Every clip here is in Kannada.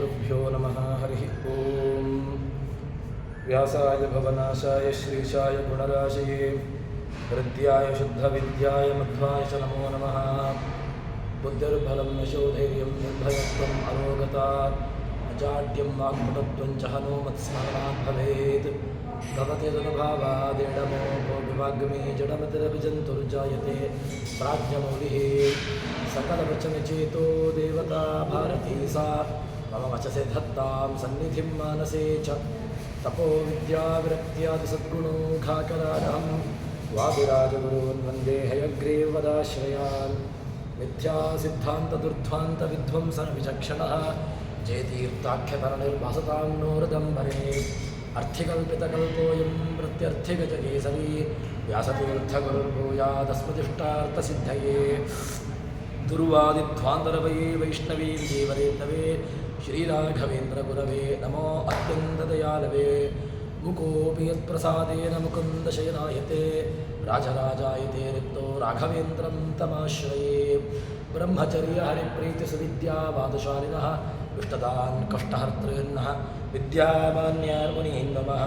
श्रीगुरुभ्यो नमः। हरिः ओं। व्यासाय भवनाशाय श्रीशाय गुणराशये हृद्याय शुद्धविद्याय मध्वाय च नमो नमः। बुद्धिर्बलं यशोधैर्यं निर्भयत्वम् अरोगता अजाड्यं वाक्पटुत्वं च हनूमत्स्मरणात् भवेत्। भवति तदभावादेडमो विभागमे जडमतिरभिजन्तुर्जायते प्राज्ञमौलिः सकलवचनचेतो देवता भारती सा मम वचसे धत्तां सन्निधिं मानसे च। तपो विद्याविरक्त्यादिसद्गुणोघाकरानहं वादिराजगुरून् वन्दे हयग्रीवदाश्रयान्। मिथ्यासिद्धान्तदुर्ध्वान्तविध्वंसनविचक्षणः जयतीर्थाख्यतरणिर्भासतां नो हृदम्बरे। अर्थिकल्पितकल्पोऽयं प्रत्यर्थिगजकेसरी व्यासतीर्थगुरुर्भूयादस्मदिष्टार्थसिद्धये। दुर्वादिध्वान्तरवये वैष्णवीं देवरेन्दवे श्रीराघवेन्द्रगुरवे नमो अत्यन्तदयालवे। मुकोऽपि यत्प्रसादेन मुकुन्दशयनायते राजराजायते रिक्तो राघवेन्द्रं तमाश्रये। ब्रह्मचर्यहरिप्रीतिसुविद्यावादशालिनः इष्टदान् कष्टहर्तॄन्नः विद्यामान्यार्मुनीन् नमः।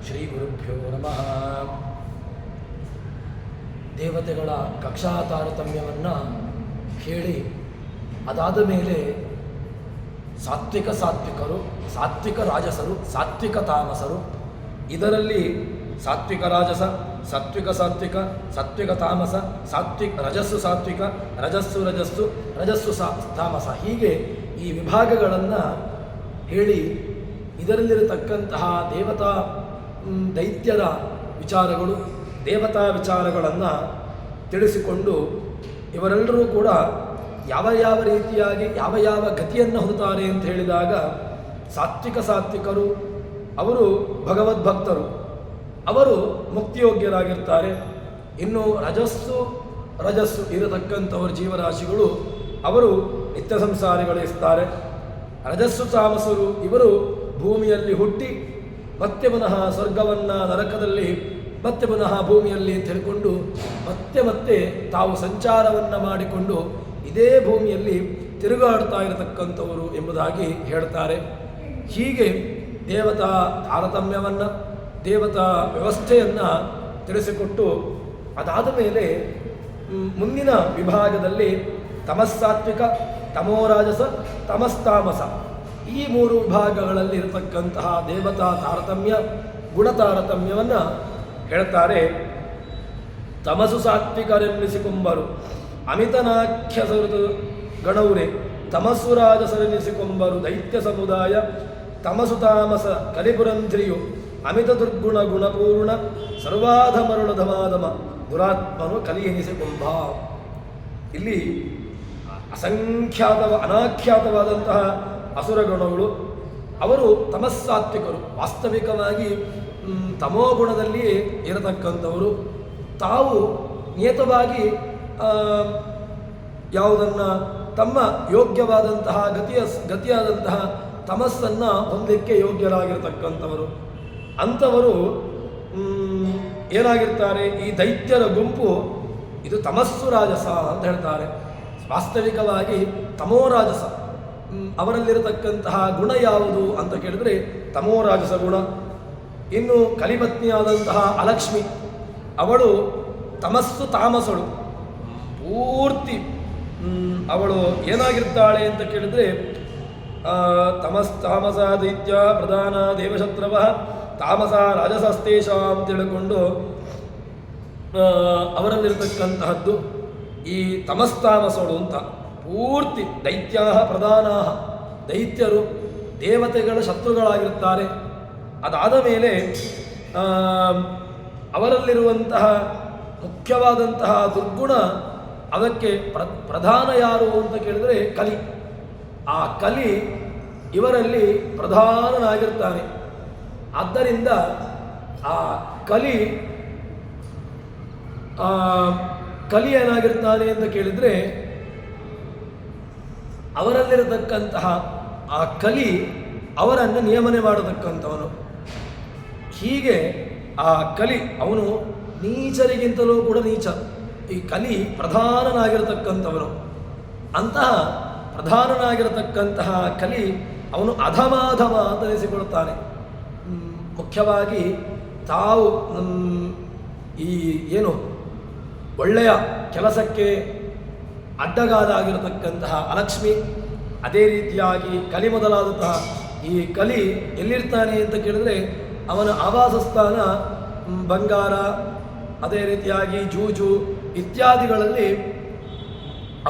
ಶ್ರೀಗುರುಭ್ಯೋ ನಮಃ. ದೇವತೆಗಳ ಕಕ್ಷಾ ತಾರತಮ್ಯವನ್ನು ಹೇಳಿ ಅದಾದ ಮೇಲೆ ಸಾತ್ವಿಕರು, ಸಾತ್ವಿಕ ರಾಜಸರು, ಸಾತ್ವಿಕ ತಾಮಸರು, ಇದರಲ್ಲಿ ಸಾತ್ವಿಕ ರಾಜಸ, ಸಾತ್ವಿಕ ಸಾತ್ವಿಕ ತಾಮಸ, ರಜಸ್ಸು ಸಾತ್ವಿಕ, ರಜಸ್ಸು ತಾಮಸ, ಹೀಗೆ ಈ ವಿಭಾಗಗಳನ್ನು ಹೇಳಿ ಇದರಲ್ಲಿರತಕ್ಕಂತಹ ದೈತ್ಯರ ವಿಚಾರಗಳು, ದೇವತಾ ವಿಚಾರಗಳನ್ನು ತಿಳಿಸಿಕೊಂಡು ಇವರೆಲ್ಲರೂ ಕೂಡ ಯಾವ ರೀತಿಯಾಗಿ ಯಾವ ಗತಿಯನ್ನು ಹೊಂದುತ್ತಾರೆ ಅಂತ ಹೇಳಿದಾಗ ಸಾತ್ವಿಕರು ಅವರು ಭಗವದ್ಭಕ್ತರು, ಅವರು ಮುಕ್ತಿಯೋಗ್ಯರಾಗಿರ್ತಾರೆ. ಇನ್ನು ರಜಸ್ಸು ಇರತಕ್ಕಂಥವ್ರ ಜೀವರಾಶಿಗಳು ಅವರು ನಿತ್ಯ ಸಂಸಾರಿಗಳಿರ್ತಾರೆ. ರಜಸ್ಸು ತಾಮಸರು ಇವರು ಭೂಮಿಯಲ್ಲಿ ಹುಟ್ಟಿ ಮತ್ತೆ ಪುನಃ ಸ್ವರ್ಗವನ್ನು ನರಕದಲ್ಲಿ ಮತ್ತೆ ಪುನಃ ಭೂಮಿಯಲ್ಲಿ ತಿಳ್ಕೊಂಡು ಮತ್ತೆ ತಾವು ಸಂಚಾರವನ್ನು ಮಾಡಿಕೊಂಡು ಇದೇ ಭೂಮಿಯಲ್ಲಿ ತಿರುಗಾಡ್ತಾ ಇರತಕ್ಕಂಥವರು ಎಂಬುದಾಗಿ ಹೇಳ್ತಾರೆ. ಹೀಗೆ ದೇವತಾ ತಾರತಮ್ಯವನ್ನು, ದೇವತಾ ವ್ಯವಸ್ಥೆಯನ್ನು ತಿಳಿಸಿಕೊಟ್ಟು ಅದಾದ ಮೇಲೆ ಮುಂದಿನ ವಿಭಾಗದಲ್ಲಿ ತಮಸ್ಸಾತ್ವಿಕ, ತಮೋರಾಜಸ, ತಮಸ್ತಾಮಸ ಈ ಮೂರು ವಿಭಾಗಗಳಲ್ಲಿ ಇರತಕ್ಕಂತಹ ದೇವತಾ ತಾರತಮ್ಯ, ಗುಣತಾರತಮ್ಯವನ್ನು ಹೇಳ್ತಾರೆ. ತಮಸು ಸಾತ್ವಿಕರೆನ್ನಿಸಿಕೊಂಬರು ಅಮಿತನಾಖ್ಯ ಸರುದು ಗಣೌರೆ, ತಮಸ್ಸು ರಾಜಸರೆನ್ನಿಸಿಕೊಂಬರು ದೈತ್ಯ ಸಮುದಾಯ, ತಮಸು ತಾಮಸ ಕಲಿಪುರಂಧ್ರಿಯು ಅಮಿತ ದುರ್ಗುಣ ಗುಣಪೂರ್ಣ ಸರ್ವಾಧಮರುಳ ಧಮಾಧಮ ದುರಾತ್ಮನು ಕಲಿ ಎನಿಸಿಕೊಂಬ. ಇಲ್ಲಿ ಅನಾಖ್ಯಾತವಾದಂತಹ ಅಸುರಗಣಗಳು ಅವರು ತಮಸ್ಸಾತ್ವಿಕರು, ವಾಸ್ತವಿಕವಾಗಿ ತಮೋಗುಣದಲ್ಲಿ ಇರತಕ್ಕಂಥವರು. ತಾವು ನಿಯತವಾಗಿ ಯಾವುದನ್ನು ತಮ್ಮ ಯೋಗ್ಯವಾದಂತಹ ಗತಿಯಾದಂತಹ ತಮಸ್ಸನ್ನು ಹೊಂದಲಿಕ್ಕೆ ಯೋಗ್ಯರಾಗಿರ್ತಕ್ಕಂಥವರು. ಅಂಥವರು ಏನಾಗಿರ್ತಾರೆ, ಈ ದೈತ್ಯರ ಗುಂಪು ಇದು ತಮಸ್ಸು ರಾಜಸ ಅಂತ ಹೇಳ್ತಾರೆ. ವಾಸ್ತವಿಕವಾಗಿ ತಮೋರಾಜಸ, ಅವರಲ್ಲಿರತಕ್ಕಂತಹ ಗುಣ ಯಾವುದು ಅಂತ ಕೇಳಿದರೆ ತಮೋರಾಜಸ ಗುಣ. ಇನ್ನು ಕಲಿಪತ್ನಿಯಾದಂತಹ ಅಲಕ್ಷ್ಮಿ ಅವಳು ತಮಸ್ಸು ತಾಮಸಳು, ಪೂರ್ತಿ ಅವಳು ಏನಾಗಿರ್ತಾಳೆ ಅಂತ ಕೇಳಿದರೆ ತಾಮಸ ದೈತ್ಯ ಪ್ರಧಾನ ದೇವಶತ್ರವ ತಾಮಸ ರಾಜಸಸ್ತೇಶ ಅಂತ ಹೇಳಿಕೊಂಡು ಅವರಲ್ಲಿರತಕ್ಕಂತಹದ್ದು ಈ ತಮಸ್ತಾಮಸಳು ಅಂತ. ಪೂರ್ತಿ ದೈತ್ಯಾ ಪ್ರಧಾನ, ದೈತ್ಯರು ದೇವತೆಗಳ ಶತ್ರುಗಳಾಗಿರ್ತಾರೆ. ಅದಾದ ಮೇಲೆ ಅವರಲ್ಲಿರುವಂತಹ ಮುಖ್ಯವಾದಂತಹ ದುರ್ಗುಣ, ಅದಕ್ಕೆ ಪ್ರಧಾನ ಯಾರು ಅಂತ ಕೇಳಿದರೆ ಕಲಿ. ಆ ಕಲಿ ಇವರಲ್ಲಿ ಪ್ರಧಾನನಾಗಿರ್ತಾನೆ. ಆದ್ದರಿಂದ ಆ ಕಲಿ ಏನಾಗಿರ್ತಾನೆ ಅಂತ ಕೇಳಿದರೆ ಅವರಲ್ಲಿರತಕ್ಕಂತಹ ಆ ಕಲಿ ಅವರನ್ನು ನಿಯಮನೆ ಮಾಡತಕ್ಕಂಥವನು. ಹೀಗೆ ಆ ಕಲಿ ಅವನು ನೀಚರಿಗಿಂತಲೂ ಕೂಡ ನೀಚ. ಈ ಕಲಿ ಪ್ರಧಾನನಾಗಿರತಕ್ಕಂಥವನು. ಅಂತಹ ಪ್ರಧಾನನಾಗಿರತಕ್ಕಂತಹ ಕಲಿ ಅವನು ಅಧಮಾಧಮ ಅಂತ ಅನಿಸಿಕೊಳ್ಳುತ್ತಾನೆ. ಮುಖ್ಯವಾಗಿ ತಾವು ಈ ಏನು ಒಳ್ಳೆಯ ಕೆಲಸಕ್ಕೆ ಅಡ್ಡಗಾಲಾಗಿರತಕ್ಕಂತಹ ಅಲಕ್ಷ್ಮಿ, ಅದೇ ರೀತಿಯಾಗಿ ಕಲಿ ಮೊದಲಾದಂತಹ ಈ ಕಲಿ ಎಲ್ಲಿರ್ತಾನೆ ಅಂತ ಕೇಳಿದ್ರೆ ಅವನ ಆವಾಸ ಸ್ಥಾನ ಬಂಗಾರ, ಅದೇ ರೀತಿಯಾಗಿ ಜೂಜು ಇತ್ಯಾದಿಗಳಲ್ಲಿ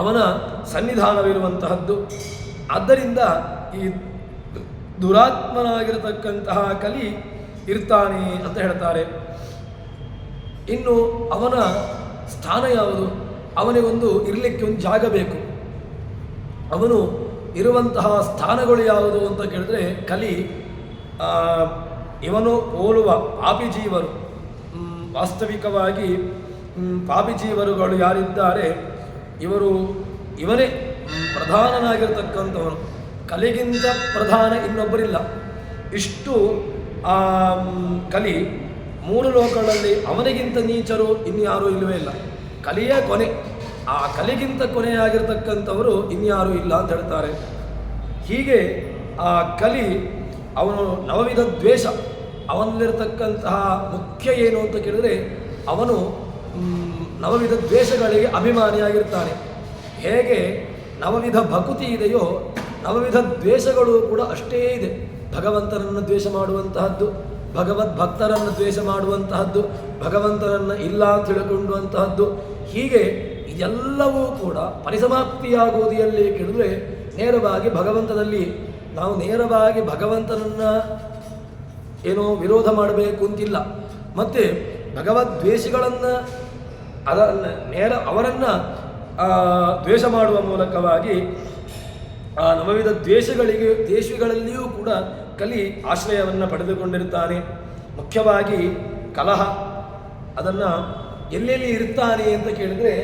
ಅವನ ಸನ್ನಿಧಾನವಿರುವಂತಹದ್ದು. ಆದ್ದರಿಂದ ಈ ದುರಾತ್ಮನಾಗಿರತಕ್ಕಂತಹ ಕಲಿ ಇರ್ತಾನೆ ಅಂತ ಹೇಳ್ತಾರೆ. ಇನ್ನು ಅವನ ಸ್ಥಾನ ಯಾವುದು? ಅವನಿಗೊಂದು ಇರಲಿಕ್ಕೆ ಒಂದು ಜಾಗ ಬೇಕು. ಅವನು ಇರುವಂತಹ ಸ್ಥಾನಗಳು ಯಾವುದು ಅಂತ ಕೇಳಿದ್ರೆ ಕಲಿ ಇವನು ಹೋಲುವ ಪಾಪಿ ಜೀವರು, ವಾಸ್ತವಿಕವಾಗಿ ಪಾಪಿ ಜೀವರುಗಳು ಯಾರಿದ್ದಾರೆ ಇವನೇ ಪ್ರಧಾನನಾಗಿರ್ತಕ್ಕಂಥವನು. ಕಲಿಗಿಂತ ಪ್ರಧಾನ ಇನ್ನೊಬ್ಬರಿಲ್ಲ. ಇಷ್ಟು ಕಲಿ ಮೂರು ಲೋಕಗಳಲ್ಲಿ ಅವನಿಗಿಂತ ನೀಚರು ಇನ್ಯಾರೂ ಇಲ್ಲವೇ ಇಲ್ಲ. ಕಲಿಯೇ ಕೊನೆ, ಆ ಕಲಿಗಿಂತ ಕೊನೆಯಾಗಿರ್ತಕ್ಕಂಥವರು ಇನ್ಯಾರೂ ಇಲ್ಲ ಅಂತ ಹೇಳ್ತಾರೆ. ಹೀಗೆ ಆ ಕಲಿ ಅವನು ನವವಿಧ ದ್ವೇಷ, ಅವನಲ್ಲಿರ್ತಕ್ಕಂತಹ ಮುಖ್ಯ ಏನು ಅಂತ ಕೇಳಿದರೆ ಅವನು ನವವಿಧ ದ್ವೇಷಗಳಿಗೆ ಅಭಿಮಾನಿಯಾಗಿರ್ತಾನೆ. ಹೇಗೆ ನವವಿಧ ಭಕುತಿ ಇದೆಯೋ ನವವಿಧ ದ್ವೇಷಗಳು ಕೂಡ ಅಷ್ಟೇ ಇದೆ. ಭಗವಂತನನ್ನು ದ್ವೇಷ ಮಾಡುವಂತಹದ್ದು, ಭಗವದ್ಭಕ್ತರನ್ನು ದ್ವೇಷ ಮಾಡುವಂತಹದ್ದು, ಭಗವಂತನನ್ನು ಇಲ್ಲ ಅಂತ ತಿಳ್ಕೊಳ್ಳುವಂತಹದ್ದು, ಹೀಗೆ ಇದೆಲ್ಲವೂ ಕೂಡ ಪರಿಸಮಾಪ್ತಿಯಾಗುವುದು ಎಲ್ಲಿ ಕೇಳಿದ್ರೆ ನೇರವಾಗಿ ಭಗವಂತನಲ್ಲಿ. ನಾವು ನೇರವಾಗಿ ಭಗವಂತನನ್ನು ಏನೋ ವಿರೋಧ ಮಾಡಬೇಕು ಅಂತಿಲ್ಲ. ಮತ್ತು ಭಗವದ್ವೇಷಿಗಳನ್ನು ಅವರನ್ನು ದ್ವೇಷ ಮಾಡುವ ಮೂಲಕವಾಗಿ ಆ ನವವಿಧ ದ್ವೇಷಗಳಲ್ಲಿಯೂ ಕೂಡ ಕಲಿ ಆಶ್ರಯವನ್ನು ಪಡೆದುಕೊಂಡಿರ್ತಾನೆ. ಮುಖ್ಯವಾಗಿ ಕಲಹ ಅದನ್ನು ಎಲ್ಲೆಲ್ಲಿ ಇರ್ತಾನೆ ಅಂತ ಕೇಳಿದರೆ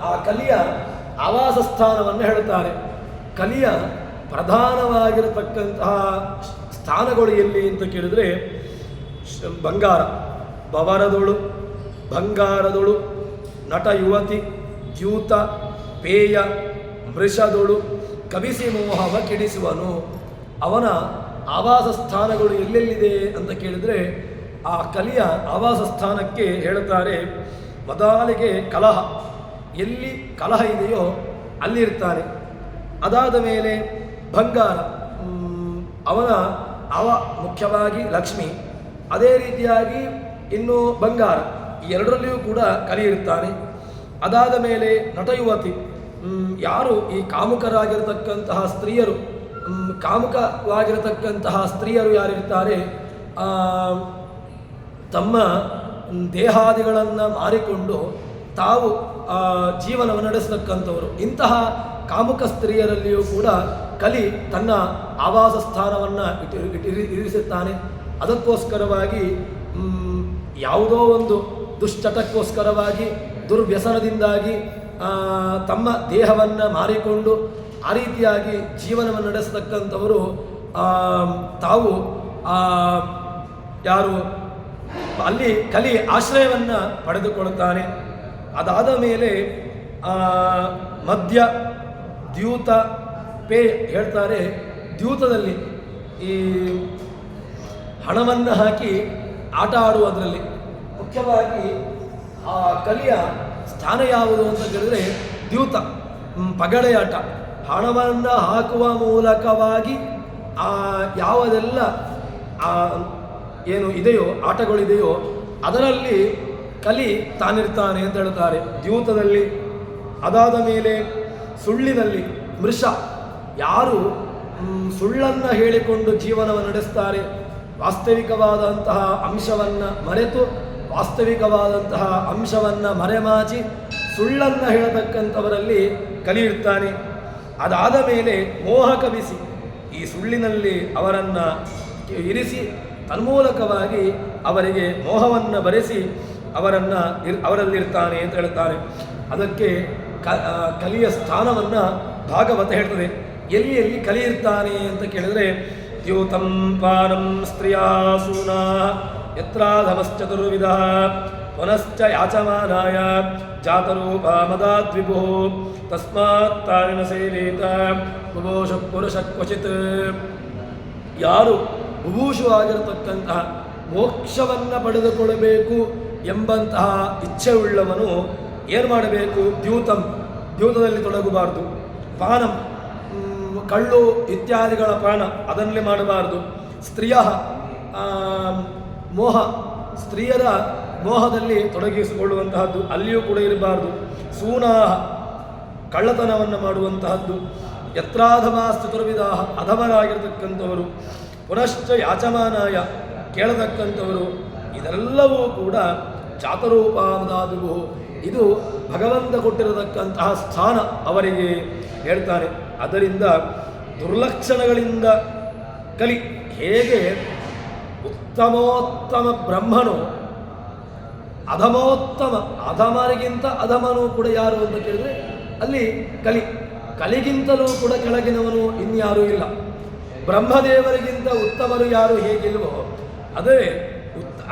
ಆ ಕಲಿಯ ಆವಾಸ ಸ್ಥಾನವನ್ನು ಹೇಳುತ್ತಾರೆ. ಕಲಿಯ ಪ್ರಧಾನವಾಗಿರತಕ್ಕಂತಹ ಸ್ಥಾನಗಳು ಎಲ್ಲಿ ಅಂತ ಕೇಳಿದರೆ ಬಂಗಾರ, ಬವರದೊಳು, ಬಂಗಾರದೊಳು, ನಟ ಯುವತಿ, ದ್ಯೂತ, ಪೇಯ, ಮೃಷದೊಳು ಕವಿಸಿ ಮೋಹವ ಕೆಡಿಸುವನು. ಅವನ ಆವಾಸ ಸ್ಥಾನಗಳು ಎಲ್ಲೆಲ್ಲಿದೆ ಅಂತ ಕೇಳಿದರೆ ಆ ಕಲಿಯ ಆವಾಸ ಸ್ಥಾನಕ್ಕೆ ಹೇಳುತ್ತಾರೆ ಮೊದಲಿಗೆ ಕಲಹ, ಎಲ್ಲಿ ಕಲಹ ಇದೆಯೋ ಅಲ್ಲಿರ್ತಾನೆ. ಅದಾದ ಮೇಲೆ ಬಂಗಾರ, ಅವ ಮುಖ್ಯವಾಗಿ ಲಕ್ಷ್ಮಿ, ಅದೇ ರೀತಿಯಾಗಿ ಇನ್ನು ಬಂಗಾರ, ಈ ಎರಡರಲ್ಲಿಯೂ ಕೂಡ ಕಲಿ ಇರ್ತಾನೆ. ಅದಾದ ಮೇಲೆ ನಟಯುವತಿ, ಯಾರು ಈ ಕಾಮುಕರಾಗಿರತಕ್ಕಂತಹ ಸ್ತ್ರೀಯರು, ಕಾಮುಕವಾಗಿರತಕ್ಕಂತಹ ಸ್ತ್ರೀಯರು ಯಾರಿರ್ತಾರೆ, ತಮ್ಮ ದೇಹಾದಿಗಳನ್ನು ಮಾರಿಕೊಂಡು ತಾವು ಜೀವನವನ್ನು ನಡೆಸತಕ್ಕಂಥವರು, ಇಂತಹ ಕಾಮುಕ ಸ್ತ್ರೀಯರಲ್ಲಿಯೂ ಕೂಡ ಕಲಿ ತನ್ನ ಆವಾಸ ಸ್ಥಾನವನ್ನು ಇರಿಸುತ್ತಾನೆ. ಅದಕ್ಕೋಸ್ಕರವಾಗಿ ಯಾವುದೋ ಒಂದು ದುಶ್ಚಟಕ್ಕೋಸ್ಕರವಾಗಿ ದುರ್ವ್ಯಸನದಿಂದಾಗಿ ತಮ್ಮ ದೇಹವನ್ನು ಮಾರಿಕೊಂಡು ಆ ರೀತಿಯಾಗಿ ಜೀವನವನ್ನು ನಡೆಸತಕ್ಕಂಥವರು ತಾವು ಯಾರು ಅಲ್ಲಿ ಕಲಿ ಆಶ್ರಯವನ್ನು ಪಡೆದುಕೊಳ್ಳುತ್ತಾನೆ. ಅದಾದ ಮೇಲೆ ಮದ್ಯ, ದ್ಯೂತ, ಪೇ ಹೇಳ್ತಾರೆ. ದ್ಯೂತದಲ್ಲಿ ಈ ಹಣವನ್ನು ಹಾಕಿ ಆಟ ಆಡುವುದರಲ್ಲಿ ಮುಖ್ಯವಾಗಿ ಆ ಕಲಿಯ ಸ್ಥಾನ ಯಾವುದು ಅಂತ ಕೇಳಿದರೆ ದ್ಯೂತ, ಪಗಡೆಯಾಟ. ಹಣವನ್ನು ಹಾಕುವ ಮೂಲಕವಾಗಿ ಯಾವುದೆಲ್ಲ ಏನು ಇದೆಯೋ ಆಟಗಳಿದೆಯೋ ಅದರಲ್ಲಿ ಕಲಿ ತಾನಿರ್ತಾನೆ ಅಂತ ಹೇಳ್ತಾರೆ ದ್ಯೂತದಲ್ಲಿ. ಅದಾದ ಮೇಲೆ ಸುಳ್ಳಿನಲ್ಲಿ ಮೃಷ, ಯಾರು ಸುಳ್ಳನ್ನು ಹೇಳಿಕೊಂಡು ಜೀವನವನ್ನು ನಡೆಸ್ತಾರೆ, ವಾಸ್ತವಿಕವಾದಂತಹ ಅಂಶವನ್ನು ಮರೆತು ವಾಸ್ತವಿಕವಾದಂತಹ ಅಂಶವನ್ನು ಮರೆಮಾಚಿ ಸುಳ್ಳನ್ನು ಹೇಳತಕ್ಕಂಥವರಲ್ಲಿ ಕಲಿ ಇರ್ತಾನೆ. ಅದಾದ ಮೇಲೆ ಮೋಹ ಕವಿಸಿ, ಈ ಸುಳ್ಳಿನಲ್ಲಿ ಅವರನ್ನು ಇರಿಸಿ ತನ್ಮೂಲಕವಾಗಿ ಅವರಿಗೆ ಮೋಹವನ್ನು ಬರೆಸಿ ಅವರಲ್ಲಿರ್ತಾನೆ ಅಂತ ಹೇಳ್ತಾರೆ. ಅದಕ್ಕೆ ಕಲಿಯ ಸ್ಥಾನವನ್ನು ಭಾಗವತ ಹೇಳ್ತದೆ. ಎಲ್ಲಿ ಎಲ್ಲಿ ಕಲಿ ಇರ್ತಾನೆ ಅಂತ ಕೇಳಿದರೆ ದ್ಯೂತಂ ಪಾನಂ ಸ್ತ್ರೀಯಾಸೂನಾ ಯತ್ರಾಧಮಶ್ಚತುರ್ವಿಧ ಪುನಶ್ಚ ಯಾಚಮಾನಾಯ ಜಾತರೂಪ ಮದಾದ್ವಿಭು ತಸ್ಮಾತ್ ತಾರಿನ ಸೇವೇತ ಬುಭೂಷ ಪುರುಷ ಕ್ವಚಿತ್. ಯಾರು ಬುಭೂಷು ಆಗಿರತಕ್ಕಂತಹ ಮೋಕ್ಷವನ್ನು ಪಡೆದುಕೊಳ್ಳಬೇಕು ಎಂಬಂತಹ ಇಚ್ಛೆಯುಳ್ಳವನು ಏನು ಮಾಡಬೇಕು? ದ್ಯೂತದಲ್ಲಿ ತೊಡಗಬಾರ್ದು. ಪಾನಂ, ಕಳ್ಳು ಇತ್ಯಾದಿಗಳ ಪಾನ ಅದನ್ನೇ ಮಾಡಬಾರ್ದು. ಸ್ತ್ರೀಯರ ಮೋಹದಲ್ಲಿ ತೊಡಗಿಸಿಕೊಳ್ಳುವಂತಹದ್ದು ಅಲ್ಲಿಯೂ ಕೂಡ ಇರಬಾರ್ದು. ಸೂನಾಹ, ಕಳ್ಳತನವನ್ನು ಮಾಡುವಂತಹದ್ದು. ಯತ್ರಾಧಮಾಸ್ತು ಚತುರ್ವಿಧಾಹ, ಅಧಮರಾಗಿರ್ತಕ್ಕಂಥವರು. ಪುನಶ್ಚ ಯಾಚಮಾನಾಯ, ಕೇಳತಕ್ಕಂಥವರು. ಇದೆಲ್ಲವೂ ಕೂಡ ಜಾತರೂಪಾಮದಾದುವು, ಇದು ಭಗವಂತ ಕೊಟ್ಟಿರತಕ್ಕಂತಹ ಸ್ಥಾನ ಅವರಿಗೆ ಹೇಳ್ತಾರೆ. ಅದರಿಂದ ದುರ್ಲಕ್ಷಣಗಳಿಂದ ಕಲಿ. ಹೇಗೆ ಉತ್ತಮೋತ್ತಮ ಬ್ರಹ್ಮನು ಅಧಮರಿಗಿಂತ ಅಧಮನು ಕೂಡ ಯಾರು ಅಂತ ಕೇಳಿದ್ರೆ ಅಲ್ಲಿ ಕಲಿಗಿಂತಲೂ ಕೂಡ ಕೆಳಗಿನವನು ಇನ್ಯಾರೂ ಇಲ್ಲ. ಬ್ರಹ್ಮದೇವರಿಗಿಂತ ಉತ್ತಮರು ಯಾರು ಹೇಗಿಲ್ವೋ ಅದೇ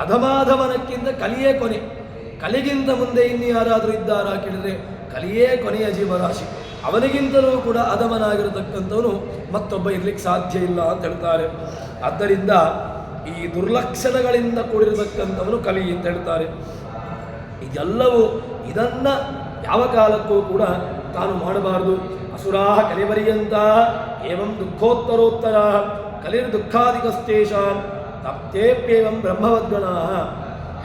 ಅಧಮಾಧಮನಕ್ಕಿಂತ ಕಲಿಯೇ ಕೊನೆ. ಕಲಿಗಿಂತ ಮುಂದೆ ಇನ್ನು ಯಾರಾದರೂ ಇದ್ದಾರಾ ಕೇಳಿದರೆ ಕಲಿಯೇ ಕೊನೆಯ ಜೀವರಾಶಿ. ಅವನಿಗಿಂತಲೂ ಕೂಡ ಅಧಮನಾಗಿರತಕ್ಕಂಥವನು ಮತ್ತೊಬ್ಬ ಇರ್ಲಿಕ್ಕೆ ಸಾಧ್ಯ ಇಲ್ಲ ಅಂತ ಹೇಳ್ತಾರೆ. ಆದ್ದರಿಂದ ಈ ದುರ್ಲಕ್ಷಣಗಳಿಂದ ಕೂಡಿರತಕ್ಕಂಥವನು ಕಲಿ ಅಂತ ಹೇಳ್ತಾರೆ. ಇದನ್ನು ಯಾವ ಕಾಲಕ್ಕೂ ಕೂಡ ತಾನು ಮಾಡಬಾರದು. ಅಸುರಾಹ ಕಲಿವರಿಯಂತ ಏವಂ ದುಃಖೋತ್ತರೋತ್ತರ ಕಲಿರ್ ದುಃಖಾಧಿಕಸ್ತೇಷಾಂ ತಪ್ತೇಪ್ಯೇವಂ ಬ್ರಹ್ಮವದ್ಗಣ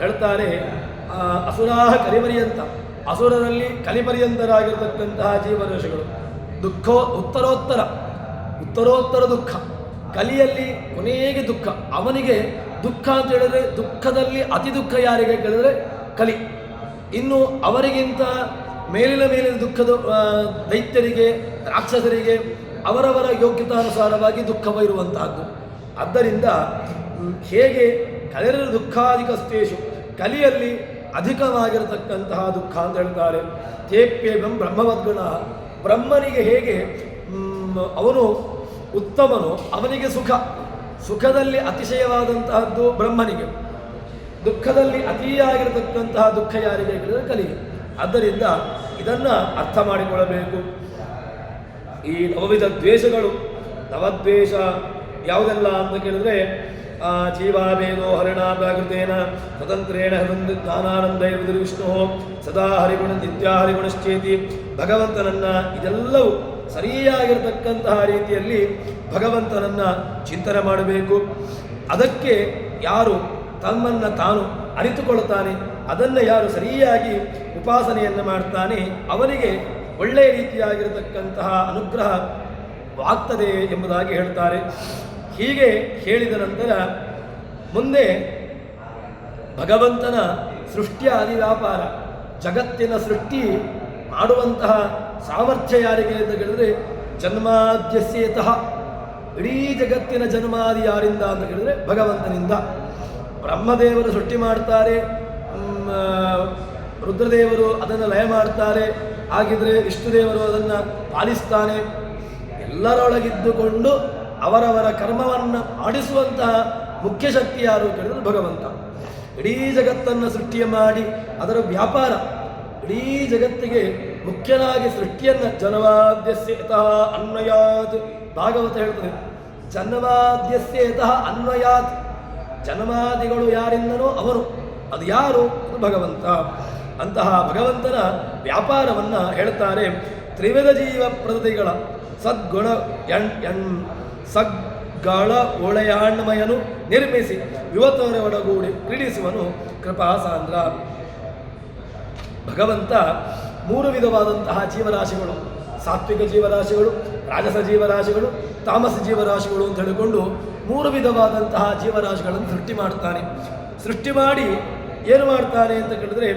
ಹೇಳ್ತಾರೆ. ಅಸುರಾಹ ಕಲಿಪರ್ಯಂತ, ಅಸುರರಲ್ಲಿ ಕಲಿಪರ್ಯಂತರಾಗಿರ್ತಕ್ಕಂತಹ ಜೀವರಾಶಿಗಳು. ಉತ್ತರೋತ್ತರ ದುಃಖ, ಕಲಿಯಲ್ಲಿ ಕೊನೆಗೆ ದುಃಖ. ಅವನಿಗೆ ದುಃಖ ಅಂತ ಹೇಳಿದ್ರೆ ದುಃಖದಲ್ಲಿ ಅತಿ ದುಃಖ ಯಾರಿಗೆ ಕೇಳಿದ್ರೆ ಕಲಿ. ಇನ್ನು ಅವರಿಗಿಂತ ಮೇಲಿನ ದುಃಖದ ದೈತ್ಯರಿಗೆ, ರಾಕ್ಷಸರಿಗೆ ಅವರವರ ಯೋಗ್ಯತಾನುಸಾರವಾಗಿ ದುಃಖವ ಇರುವಂತಹದ್ದು. ಆದ್ದರಿಂದ ಹೇಗೆ ಕಲಿರ ದುಃಖಾಧಿಕಸ್ತೇಷು, ಕಲಿಯಲ್ಲಿ ಅಧಿಕವಾಗಿರತಕ್ಕಂತಹ ದುಃಖ ಅಂತ ಹೇಳ್ತಾರೆ. ತೇಪ್ಯೇವಂ ಬ್ರಹ್ಮವದ್ಗುಣ, ಬ್ರಹ್ಮನಿಗೆ ಹೇಗೆ ಅವನು ಉತ್ತಮನು, ಅವನಿಗೆ ಸುಖದಲ್ಲಿ ಅತಿಶಯವಾದಂತಹದ್ದು ಬ್ರಹ್ಮನಿಗೆ, ದುಃಖದಲ್ಲಿ ಅತಿಯಾಗಿರತಕ್ಕಂತಹ ದುಃಖ ಯಾರಿಗೆ ಹೇಳಿದರೆ ಕಲಿಗೆ. ಆದ್ದರಿಂದ ಇದನ್ನು ಅರ್ಥ ಮಾಡಿಕೊಳ್ಳಬೇಕು. ಈ ನವವಿಧ ದ್ವೇಷಗಳು, ನವದ್ವೇಷ ಯಾವುದೆಲ್ಲ ಅಂತ ಕೇಳಿದ್ರೆ ಜೀವಾಭೇದೋ ಹರಿಣಾಭ್ಯಾಕೃತೇನ ಸ್ವತಂತ್ರೇಣ ಜ್ಞಾನಾನಂದೈರ್ವಿದು ವಿಷ್ಣು ಸದಾ ಹರಿಗುಣ ನಿತ್ಯ ಹರಿಗುಣಶ್ಚೇತಿ. ಭಗವಂತನನ್ನು ಇದೆಲ್ಲವೂ ಸರಿಯಾಗಿರತಕ್ಕಂತಹ ರೀತಿಯಲ್ಲಿ ಭಗವಂತನನ್ನು ಚಿಂತನೆ ಮಾಡಬೇಕು. ಅದಕ್ಕೆ ಯಾರು ತಮ್ಮನ್ನು ತಾನು ಅರಿತುಕೊಳ್ಳುತ್ತಾನೆ, ಅದನ್ನು ಯಾರು ಸರಿಯಾಗಿ ಉಪಾಸನೆಯನ್ನು ಮಾಡ್ತಾನೆ, ಅವನಿಗೆ ಒಳ್ಳೆಯ ರೀತಿಯಾಗಿರತಕ್ಕಂತಹ ಅನುಗ್ರಹವಾಗ್ತದೆ ಎಂಬುದಾಗಿ ಹೇಳ್ತಾರೆ. ಹೀಗೆ ಹೇಳಿದ ನಂತರ ಮುಂದೆ ಭಗವಂತನ ಸೃಷ್ಟಿಯ ವ್ಯಾಪಾರ, ಜಗತ್ತಿನ ಸೃಷ್ಟಿ ಮಾಡುವಂತಹ ಸಾಮರ್ಥ್ಯ ಯಾರಿಗೆ ಅಂತ ಕೇಳಿದ್ರೆ ಜನ್ಮಾದ್ಯಸ್ಯೇತಃ, ಇಡೀ ಜಗತ್ತಿನ ಜನ್ಮಾದಿ ಯಾರಿಂದ ಅಂತ ಕೇಳಿದ್ರೆ ಭಗವಂತನಿಂದ. ಬ್ರಹ್ಮದೇವರು ಸೃಷ್ಟಿ ಮಾಡ್ತಾರೆ, ರುದ್ರದೇವರು ಅದನ್ನು ಲಯ ಮಾಡ್ತಾರೆ, ಹಾಗಿದ್ರೆ ವಿಷ್ಣುದೇವರು ಅದನ್ನು ಪಾಲಿಸ್ತಾನೆ. ಎಲ್ಲರೊಳಗಿದ್ದುಕೊಂಡು ಅವರವರ ಕರ್ಮವನ್ನು ಮಾಡಿಸುವಂತಹ ಮುಖ್ಯ ಶಕ್ತಿ ಯಾರು ಕೇಳಿದ್ರೆ ಭಗವಂತ. ಇಡೀ ಜಗತ್ತನ್ನು ಸೃಷ್ಟಿಯ ಮಾಡಿ ಅದರ ವ್ಯಾಪಾರ, ಇಡೀ ಜಗತ್ತಿಗೆ ಮುಖ್ಯನಾಗಿ ಸೃಷ್ಟಿಯನ್ನು ಜನ್ಮಾದ್ಯಸ್ಯೇತಃ ಅನ್ವಯಾತ್, ಭಾಗವತ ಹೇಳ್ತದೆ. ಜನ್ಮಾದ್ಯಸ್ಯೇತಃ ಅನ್ವಯಾತ್, ಜನ್ಮಾದಿಗಳು ಯಾರಿಂದನೋ ಅವನು, ಅದು ಯಾರು? ಭಗವಂತ. ಅಂತಹ ಭಗವಂತನ ವ್ಯಾಪಾರವನ್ನು ಹೇಳ್ತಾರೆ. ತ್ರಿವಿಧ ಜೀವ ಪ್ರಕೃತಿಗಳ ಸಗ್ಗಳ ಒಳೆಯಾಣ್ಮಯನು ನಿರ್ಮಿಸಿ ಯುವತವರ ಒಡಗೂಡಿ ಕ್ರೀಡಿಸುವನು ಕೃಪಾಸಾಂದ್ರ. ಭಗವಂತ ಮೂರು ವಿಧವಾದಂತಹ ಜೀವರಾಶಿಗಳು, ಸಾತ್ವಿಕ ಜೀವರಾಶಿಗಳು, ರಾಜಸ ಜೀವರಾಶಿಗಳು, ತಾಮಸ ಜೀವರಾಶಿಗಳು ಅಂತ ಹೇಳಿಕೊಂಡು ಮೂರು ವಿಧವಾದಂತಹ ಜೀವರಾಶಿಗಳನ್ನು ಸೃಷ್ಟಿ ಮಾಡ್ತಾನೆ. ಸೃಷ್ಟಿ ಮಾಡಿ ಏನು ಮಾಡ್ತಾನೆ ಅಂತ ಕೇಳಿದ್ರೆ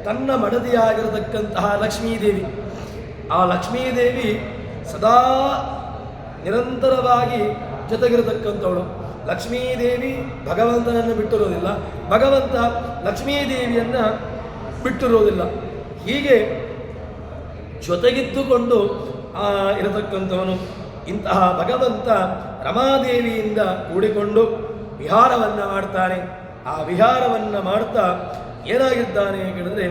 ತನ್ನ ಮಡದಿಯಾಗಿರತಕ್ಕಂತಹ ಲಕ್ಷ್ಮೀದೇವಿ, ಆ ಲಕ್ಷ್ಮೀದೇವಿ ಸದಾ ನಿರಂತರವಾಗಿ ಜೊತೆಗಿರತಕ್ಕಂಥವಳು. ಲಕ್ಷ್ಮೀದೇವಿ ಭಗವಂತನನ್ನು ಬಿಟ್ಟಿರೋದಿಲ್ಲ, ಭಗವಂತ ಲಕ್ಷ್ಮೀದೇವಿಯನ್ನು ಬಿಟ್ಟಿರೋದಿಲ್ಲ. ಹೀಗೆ ಜೊತೆಗಿದ್ದುಕೊಂಡು ಇರತಕ್ಕಂಥವನು. ಇಂತಹ ಭಗವಂತ ರಮಾದೇವಿಯಿಂದ ಕೂಡಿಕೊಂಡು ವಿಹಾರವನ್ನು ಮಾಡ್ತಾನೆ. ಆ ವಿಹಾರವನ್ನು ಮಾಡ್ತಾ ಏನಾಗಿದ್ದಾನೆ ಕೇಳಿದ್ರೆ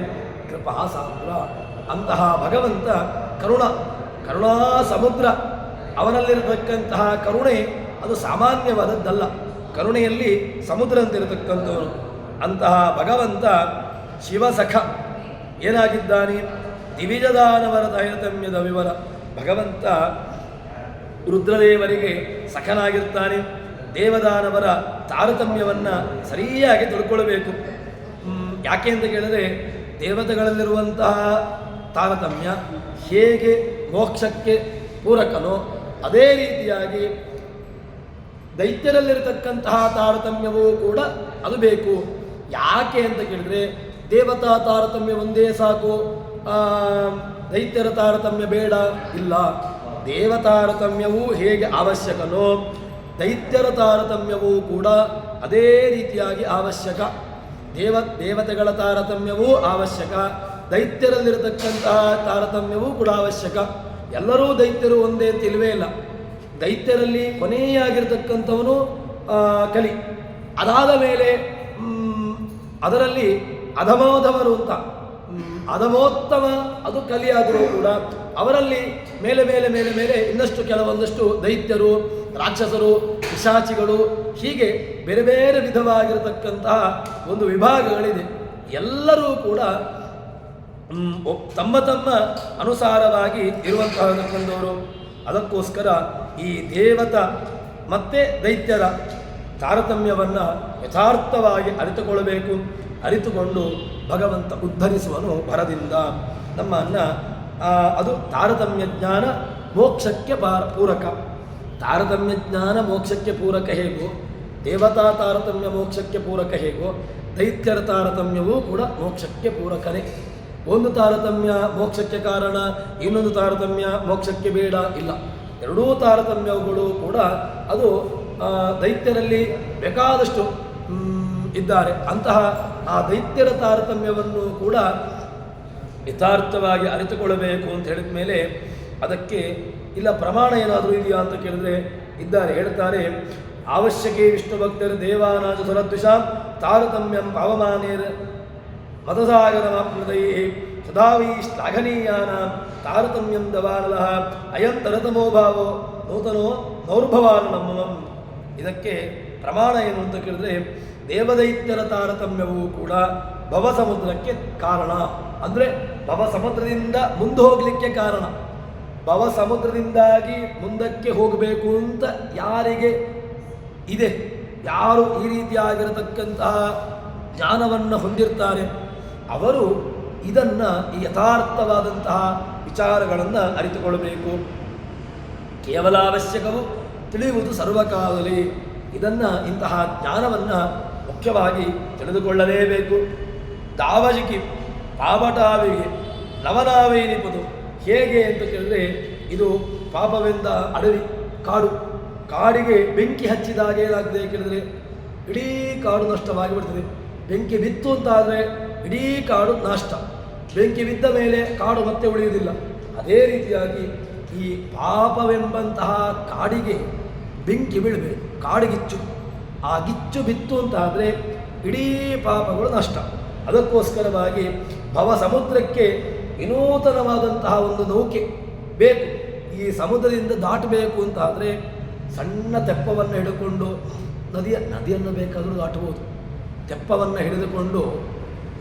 ಕೃಪಾ ಸಾಂದ್ರ. ಅಂತಹ ಭಗವಂತ ಕರುಣಾ ಸಮುದ್ರ. ಅವನಲ್ಲಿರತಕ್ಕಂತಹ ಕರುಣೆ ಅದು ಸಾಮಾನ್ಯವಾದದ್ದಲ್ಲ. ಕರುಣೆಯಲ್ಲಿ ಸಮುದ್ರ ಅಂತಿರತಕ್ಕಂಥವನು ಅಂತಹ ಭಗವಂತ ಶಿವಸಖ ಏನಾಗಿದ್ದಾನೆ? ದಿವಿಜದಾನವರ ತಾರತಮ್ಯದ ವಿವರ. ಭಗವಂತ ರುದ್ರದೇವರಿಗೆ ಸಖನಾಗಿರ್ತಾನೆ. ದೇವದಾನವರ ತಾರತಮ್ಯವನ್ನು ಸರಿಯಾಗಿ ತಿಳ್ಕೊಳ್ಬೇಕು. ಯಾಕೆ ಅಂತ ಕೇಳಿದರೆ ದೇವತೆಗಳಲ್ಲಿರುವಂತಹ ತಾರತಮ್ಯ ಹೇಗೆ ಮೋಕ್ಷಕ್ಕೆ ಪೂರಕನೋ ಅದೇ ರೀತಿಯಾಗಿ ದೈತ್ಯರಲ್ಲಿರತಕ್ಕಂತಹ ತಾರತಮ್ಯವೂ ಕೂಡ ಅದು ಬೇಕು. ಯಾಕೆ ಅಂತ ಕೇಳಿದರೆ ದೇವತಾ ತಾರತಮ್ಯ ಒಂದೇ ಸಾಕು, ದೈತ್ಯರ ತಾರತಮ್ಯ ಬೇಡ ಇಲ್ಲ. ದೇವತಾರತಮ್ಯವೂ ಹೇಗೆ ಅವಶ್ಯಕನೋ ದೈತ್ಯರ ತಾರತಮ್ಯವೂ ಕೂಡ ಅದೇ ರೀತಿಯಾಗಿ ಅವಶ್ಯಕ. ದೇವತೆಗಳ ತಾರತಮ್ಯವೂ ಅವಶ್ಯಕ, ದೈತ್ಯರಲ್ಲಿರತಕ್ಕಂತಹ ತಾರತಮ್ಯವೂ ಕೂಡ ಅವಶ್ಯಕ. ಎಲ್ಲರೂ ದೈತ್ಯರು ಒಂದೇ ಅಂತ ಇಲ್ವೇ ಇಲ್ಲ. ದೈತ್ಯರಲ್ಲಿ ಕೊನೆಯಾಗಿರ್ತಕ್ಕಂಥವನು ಕಲಿ. ಅದಾದ ಮೇಲೆ ಅದರಲ್ಲಿ ಅಧಮೋಧವರು ಅಂತ ಅಧಮೋತ್ತಮ ಅದು ಕಲಿಯಾದರೂ ಕೂಡ ಅವರಲ್ಲಿ ಮೇಲೆ ಮೇಲೆ ಮೇಲೆ ಮೇಲೆ ಇನ್ನಷ್ಟು ಕೆಲವೊಂದಷ್ಟು ದೈತ್ಯರು, ರಾಕ್ಷಸರು, ಪಿಶಾಚಿಗಳು, ಹೀಗೆ ಬೇರೆ ಬೇರೆ ವಿಧವಾಗಿರತಕ್ಕಂತಹ ಒಂದು ವಿಭಾಗಗಳಿದೆ. ಎಲ್ಲರೂ ಕೂಡ ತಮ್ಮ ತಮ್ಮ ಅನುಸಾರವಾಗಿ ಇರುವಂತಹದಕ್ಕಂದವರು. ಅದಕ್ಕೋಸ್ಕರ ಈ ದೇವತ ಮತ್ತು ದೈತ್ಯರ ತಾರತಮ್ಯವನ್ನು ಯಥಾರ್ಥವಾಗಿ ಅರಿತುಕೊಳ್ಳಬೇಕು. ಅರಿತುಕೊಂಡು ಭಗವಂತ ಉದ್ಧರಿಸುವನು ಭರದಿಂದ ನಮ್ಮನ್ನು. ಅದು ತಾರತಮ್ಯ ಜ್ಞಾನ ಮೋಕ್ಷಕ್ಕೆ ಪೂರಕ. ತಾರತಮ್ಯ ಜ್ಞಾನ ಮೋಕ್ಷಕ್ಕೆ ಪೂರಕ ಹೇಗೋ, ದೇವತಾ ತಾರತಮ್ಯ ಮೋಕ್ಷಕ್ಕೆ ಪೂರಕ ಹೇಗೋ, ದೈತ್ಯರ ತಾರತಮ್ಯವೂ ಕೂಡ ಮೋಕ್ಷಕ್ಕೆ ಪೂರಕನೇ. ಒಂದು ತಾರತಮ್ಯ ಮೋಕ್ಷಕ್ಕೆ ಕಾರಣ, ಇನ್ನೊಂದು ತಾರತಮ್ಯ ಮೋಕ್ಷಕ್ಕೆ ಬೇಡ ಇಲ್ಲ. ಎರಡೂ ತಾರತಮ್ಯಗಳು ಕೂಡ ಅದು ದೈತ್ಯರಲ್ಲಿ ಬೇಕಾದಷ್ಟು ಇದ್ದಾರೆ. ಅಂತಹ ಆ ದೈತ್ಯರ ತಾರತಮ್ಯವನ್ನು ಕೂಡ ಯಥಾರ್ಥವಾಗಿ ಅರಿತುಕೊಳ್ಳಬೇಕು ಅಂತ ಹೇಳಿದ ಮೇಲೆ ಅದಕ್ಕೆ ಇಲ್ಲ ಪ್ರಮಾಣ ಏನಾದರೂ ಇದೆಯಾ ಅಂತ ಕೇಳಿದ್ರೆ ಇದ್ದಾರೆ. ಹೇಳ್ತಾರೆ, ಅವಶ್ಯಕೇ ವಿಷ್ಣು ಭಕ್ತರು ದೇವಾನಾಜ ಸುರದ್ವಿಷಾಂ ತಾರತಮ್ಯಂ ಅವಮಾನೇರ್ ಮತಸಾಗರಮಾಪ್ನದೈ ಸದಾವೈ ಶ್ಲಾಘನೀಯಾನ ತಾರತಮ್ಯಂ ದವಾನಲಃ ಅಯಂ ತರತಮೋ ಭಾವೋ ನೂತನೋ ನೌರ್ಭವಾನಮಂ. ಇದಕ್ಕೆ ಪ್ರಮಾಣ ಏನು ಅಂತ ಕೇಳಿದ್ರೆ ದೇವದೈತ್ಯರ ತಾರತಮ್ಯವೂ ಕೂಡ ಭವಸಮುದ್ರಕ್ಕೆ ಕಾರಣ. ಅಂದರೆ ಭವಸಮುದ್ರದಿಂದ ಮುಂದೆ ಹೋಗಲಿಕ್ಕೆ ಕಾರಣ. ಭವಸಮುದ್ರದಿಂದಾಗಿ ಮುಂದಕ್ಕೆ ಹೋಗಬೇಕು ಅಂತ ಯಾರಿಗೆ ಇದೆ, ಯಾರು ಈ ರೀತಿಯಾಗಿರತಕ್ಕಂತಹ ಜ್ಞಾನವನ್ನು ಹೊಂದಿರ್ತಾರೆ ಅವರು ಇದನ್ನು ಈ ಯಥಾರ್ಥವಾದಂತಹ ವಿಚಾರಗಳನ್ನು ಅರಿತುಕೊಳ್ಳಬೇಕು. ಕೇವಲ ಅವಶ್ಯಕವು ತಿಳಿಯುವುದು ಸರ್ವಕಾಲದಲ್ಲಿ. ಇದನ್ನು ಇಂತಹ ಜ್ಞಾನವನ್ನು ಮುಖ್ಯವಾಗಿ ತಿಳಿದುಕೊಳ್ಳಲೇಬೇಕು. ದಾವಜಿಕಿ ಪಾಪಟಾವಿಗೆ ಲವನಾವೇನಿಪದು ಹೇಗೆ ಅಂತ ಕೇಳಿದ್ರೆ ಇದು ಪಾಪವೆಂದ ಅಡವಿ ಕಾಡಿಗೆ ಬೆಂಕಿ ಹಚ್ಚಿದಾಗ ಏನಾಗ್ತದೆ ಕೇಳಿದ್ರೆ ಇಡೀ ಕಾಡು ನಷ್ಟವಾಗಿ ಬಿಡ್ತದೆ. ಬೆಂಕಿ ಬಿತ್ತು ಅಂತ ಆದರೆ ಇಡೀ ಕಾಡು ನಷ್ಟ. ಬೆಂಕಿ ಬಿದ್ದ ಮೇಲೆ ಕಾಡು ಮತ್ತೆ ಉಳಿಯುವುದಿಲ್ಲ. ಅದೇ ರೀತಿಯಾಗಿ ಈ ಪಾಪವೆಂಬಂತಹ ಕಾಡಿಗೆ ಬೆಂಕಿ ಬೀಳಬೇಕು, ಕಾಡಿಗಿಚ್ಚು. ಆ ಗಿಚ್ಚು ಬಿತ್ತು ಅಂತ ಆದರೆ ಇಡೀ ಪಾಪಗಳು ನಷ್ಟ. ಅದಕ್ಕೋಸ್ಕರವಾಗಿ ಭವ ಸಮುದ್ರಕ್ಕೆ ವಿನೂತನವಾದಂತಹ ಒಂದು ನೌಕೆ ಬೇಕು. ಈ ಸಮುದ್ರದಿಂದ ದಾಟಬೇಕು ಅಂತ ಆದರೆ ಸಣ್ಣ ತೆಪ್ಪವನ್ನು ಹಿಡಿದುಕೊಂಡು ನದಿಯನ್ನು ಬೇಕಾದರೂ ದಾಟಬಹುದು. ತೆಪ್ಪವನ್ನು ಹಿಡಿದುಕೊಂಡು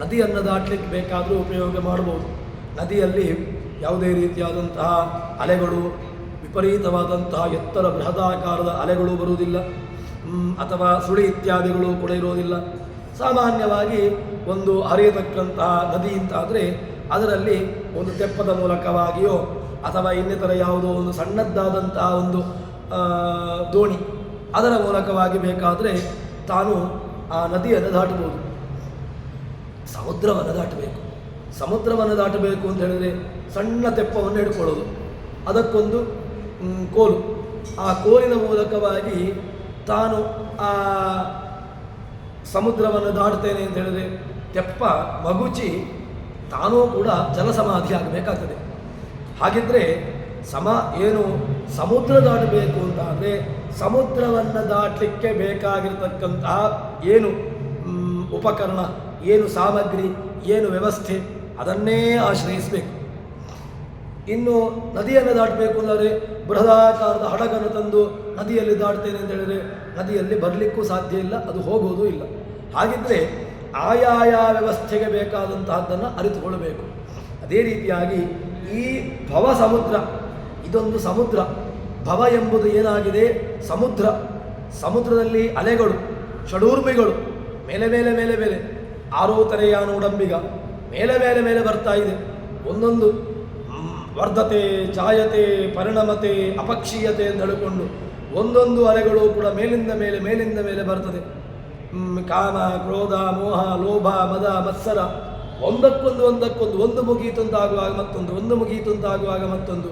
ನದಿಯನ್ನು ದಾಟಲಿಕ್ಕೆ ಬೇಕಾದರೂ ಉಪಯೋಗ ಮಾಡಬಹುದು. ನದಿಯಲ್ಲಿ ಯಾವುದೇ ರೀತಿಯಾದಂತಹ ಅಲೆಗಳು, ವಿಪರೀತವಾದಂತಹ ಎತ್ತರ ಬೃಹದಾಕಾರದ ಅಲೆಗಳು ಬರುವುದಿಲ್ಲ, ಅಥವಾ ಸುಳಿ ಇತ್ಯಾದಿಗಳು ಕೂಡ ಇರುವುದಿಲ್ಲ. ಸಾಮಾನ್ಯವಾಗಿ ಒಂದು ಹರಿಯತಕ್ಕಂತಹ ನದಿ ಅಂತಾದರೆ ಅದರಲ್ಲಿ ಒಂದು ತೆಪ್ಪದ ಮೂಲಕವಾಗಿಯೋ ಅಥವಾ ಇನ್ನಿತರ ಯಾವುದೋ ಒಂದು ಸಣ್ಣದ್ದಾದಂತಹ ಒಂದು ದೋಣಿ ಅದರ ಮೂಲಕವಾಗಿ ಬೇಕಾದರೆ ತಾನು ಆ ನದಿಯನ್ನು ದಾಟಬಹುದು. ಸಮುದ್ರವನ್ನು ದಾಟಬೇಕು. ಸಮುದ್ರವನ್ನು ದಾಟಬೇಕು ಅಂತ ಹೇಳಿದರೆ ಸಣ್ಣ ತೆಪ್ಪವನ್ನು ಹಿಡ್ಕೊಳ್ಳೋದು, ಅದಕ್ಕೊಂದು ಕೋಲು. ಆ ಕೋಲಿನ ಮೂಲಕವಾಗಿ ತಾನು ಆ ಸಮುದ್ರವನ್ನು ದಾಟ್ತೇನೆ ಅಂತ ಹೇಳಿದರೆ ತೆಪ್ಪ ಮಗುಚಿ ತಾನೂ ಕೂಡ ಜಲಸಮಾಧಿ ಆಗಬೇಕಾಗ್ತದೆ. ಹಾಗಿದ್ದರೆ ಸಮುದ್ರ ದಾಟಬೇಕು ಅಂತ ಅಂದರೆ ಸಮುದ್ರವನ್ನು ದಾಟಲಿಕ್ಕೆ ಬೇಕಾಗಿರ್ತಕ್ಕಂತಹ ಏನು ಉಪಕರಣ, ಏನು ಸಾಮಗ್ರಿ, ಏನು ವ್ಯವಸ್ಥೆ, ಅದನ್ನೇ ಆಶ್ರಯಿಸಬೇಕು. ಇನ್ನು ನದಿಯನ್ನು ದಾಟಬೇಕು ಅಂದರೆ ಬೃಹದಾಕಾರದ ಹಡಗನ್ನು ತಂದು ನದಿಯಲ್ಲಿ ದಾಟ್ತೇನೆ ಅಂತ ಹೇಳಿದರೆ ನದಿಯಲ್ಲಿ ಬರಲಿಕ್ಕೂ ಸಾಧ್ಯ ಇಲ್ಲ, ಅದು ಹೋಗೋದೂ ಇಲ್ಲ. ಹಾಗಿದ್ದರೆ ಆಯಾಯ ವ್ಯವಸ್ಥೆಗೆ ಬೇಕಾದಂತಹದ್ದನ್ನು ಅರಿತುಕೊಳ್ಳಬೇಕು. ಅದೇ ರೀತಿಯಾಗಿ ಈ ಭವ ಸಮುದ್ರ, ಇದೊಂದು ಸಮುದ್ರ. ಭವ ಎಂಬುದು ಏನಾಗಿದೆ? ಸಮುದ್ರ. ಸಮುದ್ರದಲ್ಲಿ ಅಲೆಗಳು, ಷಡೂರ್ಮಿಗಳು ಮೇಲೆ ಮೇಲೆ ಮೇಲೆ ಮೇಲೆ, ಆರೋತರೆಯಾನು ಉಡಂಬಿಗ ಮೇಲೆ ಮೇಲೆ ಮೇಲೆ ಬರ್ತಾ ಇದೆ. ಒಂದೊಂದು ವರ್ಧತೆ, ಛಾಯತೆ, ಪರಿಣಮತೆ, ಅಪಕ್ಷೀಯತೆ ಅಂತ ಹೇಳಿಕೊಂಡು ಒಂದೊಂದು ಅಲೆಗಳು ಕೂಡ ಮೇಲಿಂದ ಮೇಲೆ ಮೇಲಿಂದ ಮೇಲೆ ಬರ್ತದೆ. ಕಾಮ, ಕ್ರೋಧ, ಮೋಹ, ಲೋಭ, ಮದ, ಮತ್ಸರ, ಒಂದಕ್ಕೊಂದು ಒಂದು ಮುಗೀತು ಅಂತಾಗುವಾಗ ಮತ್ತೊಂದು, ಒಂದು ಮುಗೀತು ಅಂತಾಗುವಾಗ ಮತ್ತೊಂದು,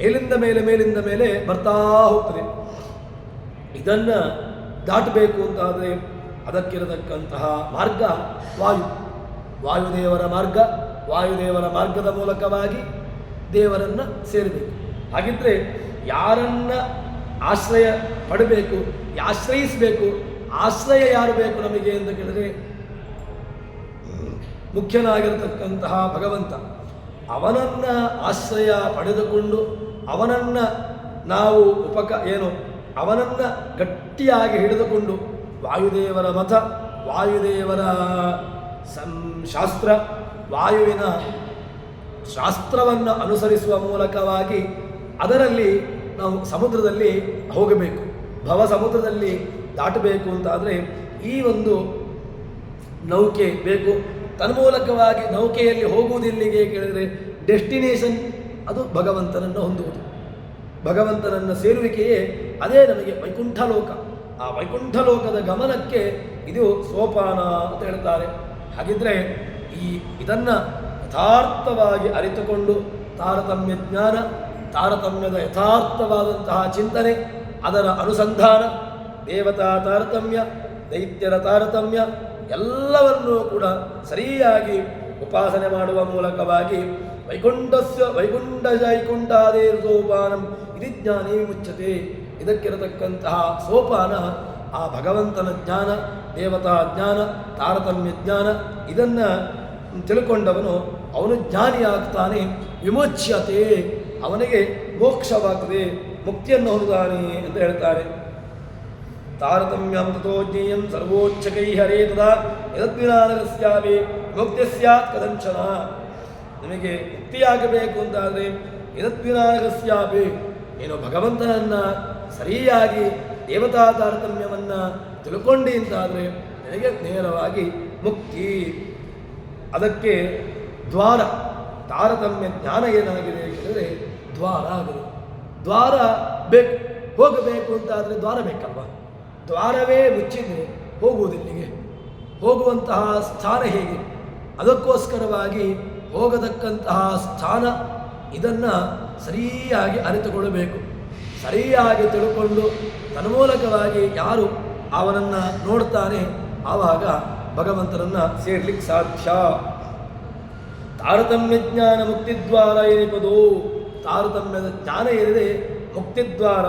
ಮೇಲಿಂದ ಮೇಲೆ ಮೇಲಿಂದ ಮೇಲೆ ಬರ್ತಾ ಹೋಗ್ತದೆ. ಇದನ್ನು ದಾಟಬೇಕು ಅಂತಾದರೆ ಅದಕ್ಕಿರತಕ್ಕಂತಹ ಮಾರ್ಗ ವಾಯುದೇವರ ಮಾರ್ಗ. ವಾಯುದೇವರ ಮಾರ್ಗದ ಮೂಲಕವಾಗಿ ದೇವರನ್ನು ಸೇರಬೇಕು. ಹಾಗಿದ್ದರೆ ಯಾರನ್ನ ಆಶ್ರಯ ಪಡಬೇಕು, ಆಶ್ರಯಿಸಬೇಕು? ಆಶ್ರಯ ಯಾರು ಬೇಕು ನಮಗೆ ಅಂತ ಕೇಳಿದರೆ ಮುಖ್ಯನಾಗಿರತಕ್ಕಂತಹ ಭಗವಂತ. ಅವನನ್ನು ಆಶ್ರಯ ಪಡೆದುಕೊಂಡು ಅವನನ್ನು ನಾವು ಅವನನ್ನು ಗಟ್ಟಿಯಾಗಿ ಹಿಡಿದುಕೊಂಡು ವಾಯುದೇವರ ಮತ, ವಾಯುದೇವರ ಶಾಸ್ತ್ರ, ವಾಯುವಿನ ಶಾಸ್ತ್ರವನ್ನು ಅನುಸರಿಸುವ ಮೂಲಕವಾಗಿ ಅದರಲ್ಲಿ ನಾವು ಸಮುದ್ರದಲ್ಲಿ ಹೋಗಬೇಕು. ಭವ ಸಮುದ್ರದಲ್ಲಿ ದಾಟಬೇಕು ಅಂತಾದರೆ ಈ ಒಂದು ನೌಕೆ ಬೇಕು. ತನ್ಮೂಲಕವಾಗಿ ನೌಕೆಯಲ್ಲಿ ಹೋಗುವುದಿಲ್ಲಿಗೆ ಕೇಳಿದರೆ ಡೆಸ್ಟಿನೇಷನ್ ಅದು ಭಗವಂತನನ್ನು ಹೊಂದುವುದು. ಭಗವಂತನನ್ನು ಸೇರುವಿಕೆಯೇ ಅದೇ ನಮಗೆ ವೈಕುಂಠ ಲೋಕ. ಆ ವೈಕುಂಠ ಲೋಕದ ಗಮನಕ್ಕೆ ಇದು ಸೋಪಾನ ಅಂತ ಹೇಳ್ತಾರೆ. ಹಾಗಿದ್ರೆ ಇದನ್ನು ಯಥಾರ್ಥವಾಗಿ ಅರಿತುಕೊಂಡು ತಾರತಮ್ಯ ಜ್ಞಾನ, ತಾರತಮ್ಯದ ಯಥಾರ್ಥವಾದಂತಹ ಚಿಂತನೆ, ಅದರ ಅನುಸಂಧಾನ, ದೇವತಾ ತಾರತಮ್ಯ, ದೈತ್ಯರ ತಾರತಮ್ಯ ಎಲ್ಲವನ್ನೂ ಕೂಡ ಸರಿಯಾಗಿ ಉಪಾಸನೆ ಮಾಡುವ ಮೂಲಕವಾಗಿ ವೈಕುಂಠಾದೇ ಸೋಪಾನಂ ಇದು ಜ್ಞಾನೇ ಮುಚ್ಚತೆ. ಇದಕ್ಕಿರತಕ್ಕಂತಹ ಸೋಪಾನ ಆ ಭಗವಂತನ ಜ್ಞಾನ, ದೇವತಾ ಜ್ಞಾನ, ತಾರತಮ್ಯ ಜ್ಞಾನ. ಇದನ್ನು ತಿಳ್ಕೊಂಡವನು ಅವನು ಜ್ಞಾನಿಯಾಗ್ತಾನೆ. ವಿಮೋಚ್ಯತೆ, ಅವನಿಗೆ ಮೋಕ್ಷವಾಗ್ತದೆ, ಮುಕ್ತಿಯನ್ನು ಹೊಂದುತ್ತಾನೆ ಅಂತ ಹೇಳ್ತಾರೆ. ತಾರತಮ್ಯಂ ತಥೋ ಜ್ಞೇಯಂ ಸರ್ವೋಚ್ಚಕೈ ಹರೇ ತದಾ ಯದದ್ವಿನಾನಸ್ಯಾಪಿ ಮುಕ್ತಿ ಸ್ಯಾತ್ ಕದಂಚನ. ನಿಮಗೆ ಮುಕ್ತಿಯಾಗಬೇಕು ಅಂತಾದರೆ ಯದದ್ವಿನಾನಸ್ಯಾಪಿ, ನೀನು ಭಗವಂತನನ್ನು ಸರಿಯಾಗಿ ದೇವತಾ ತಾರತಮ್ಯವನ್ನು ತಿಳ್ಕೊಂಡಿ ಅಂತಾದರೆ ನಿನಗೆ ನೇರವಾಗಿ ಮುಕ್ತಿ. ಅದಕ್ಕೆ ದ್ವಾರ, ತಾರತಮ್ಯ ಜ್ಞಾನ ಏನಾಗಿದೆ ಕೇಳಿದರೆ ದ್ವಾರ ಆಗಿದೆ. ದ್ವಾರ ಬೇಕು, ಹೋಗಬೇಕು ಅಂತಾದರೆ ದ್ವಾರ ಬೇಕಲ್ವ? ದ್ವಾರವೇ ಮುಚ್ಚಿದ್ರೆ ಹೋಗುವುದಿಲ್ಲಿಗೆ, ಹೋಗುವಂತಹ ಸ್ಥಾನ ಹೇಗೆ? ಅದಕ್ಕೋಸ್ಕರವಾಗಿ ಹೋಗತಕ್ಕಂತಹ ಸ್ಥಾನ ಇದನ್ನು ಸರಿಯಾಗಿ ಅರಿತುಕೊಳ್ಳಬೇಕು. ಸರಿಯಾಗಿ ತಿಳ್ಕೊಂಡು ತನ್ಮೂಲಕವಾಗಿ ಯಾರು ಅವನನ್ನು ನೋಡ್ತಾನೆ ಆವಾಗ ಭಗವಂತನನ್ನು ಸೇರ್ಲಿಕ್ಕೆ ಸಾಧ್ಯ. ತಾರತಮ್ಯ ಜ್ಞಾನ ಮುಕ್ತಿದ್ವಾರ ಏನಿಪದು, ತಾರತಮ್ಯದ ಜ್ಞಾನ ಏನಿದೆ ಮುಕ್ತಿದ್ವಾರ.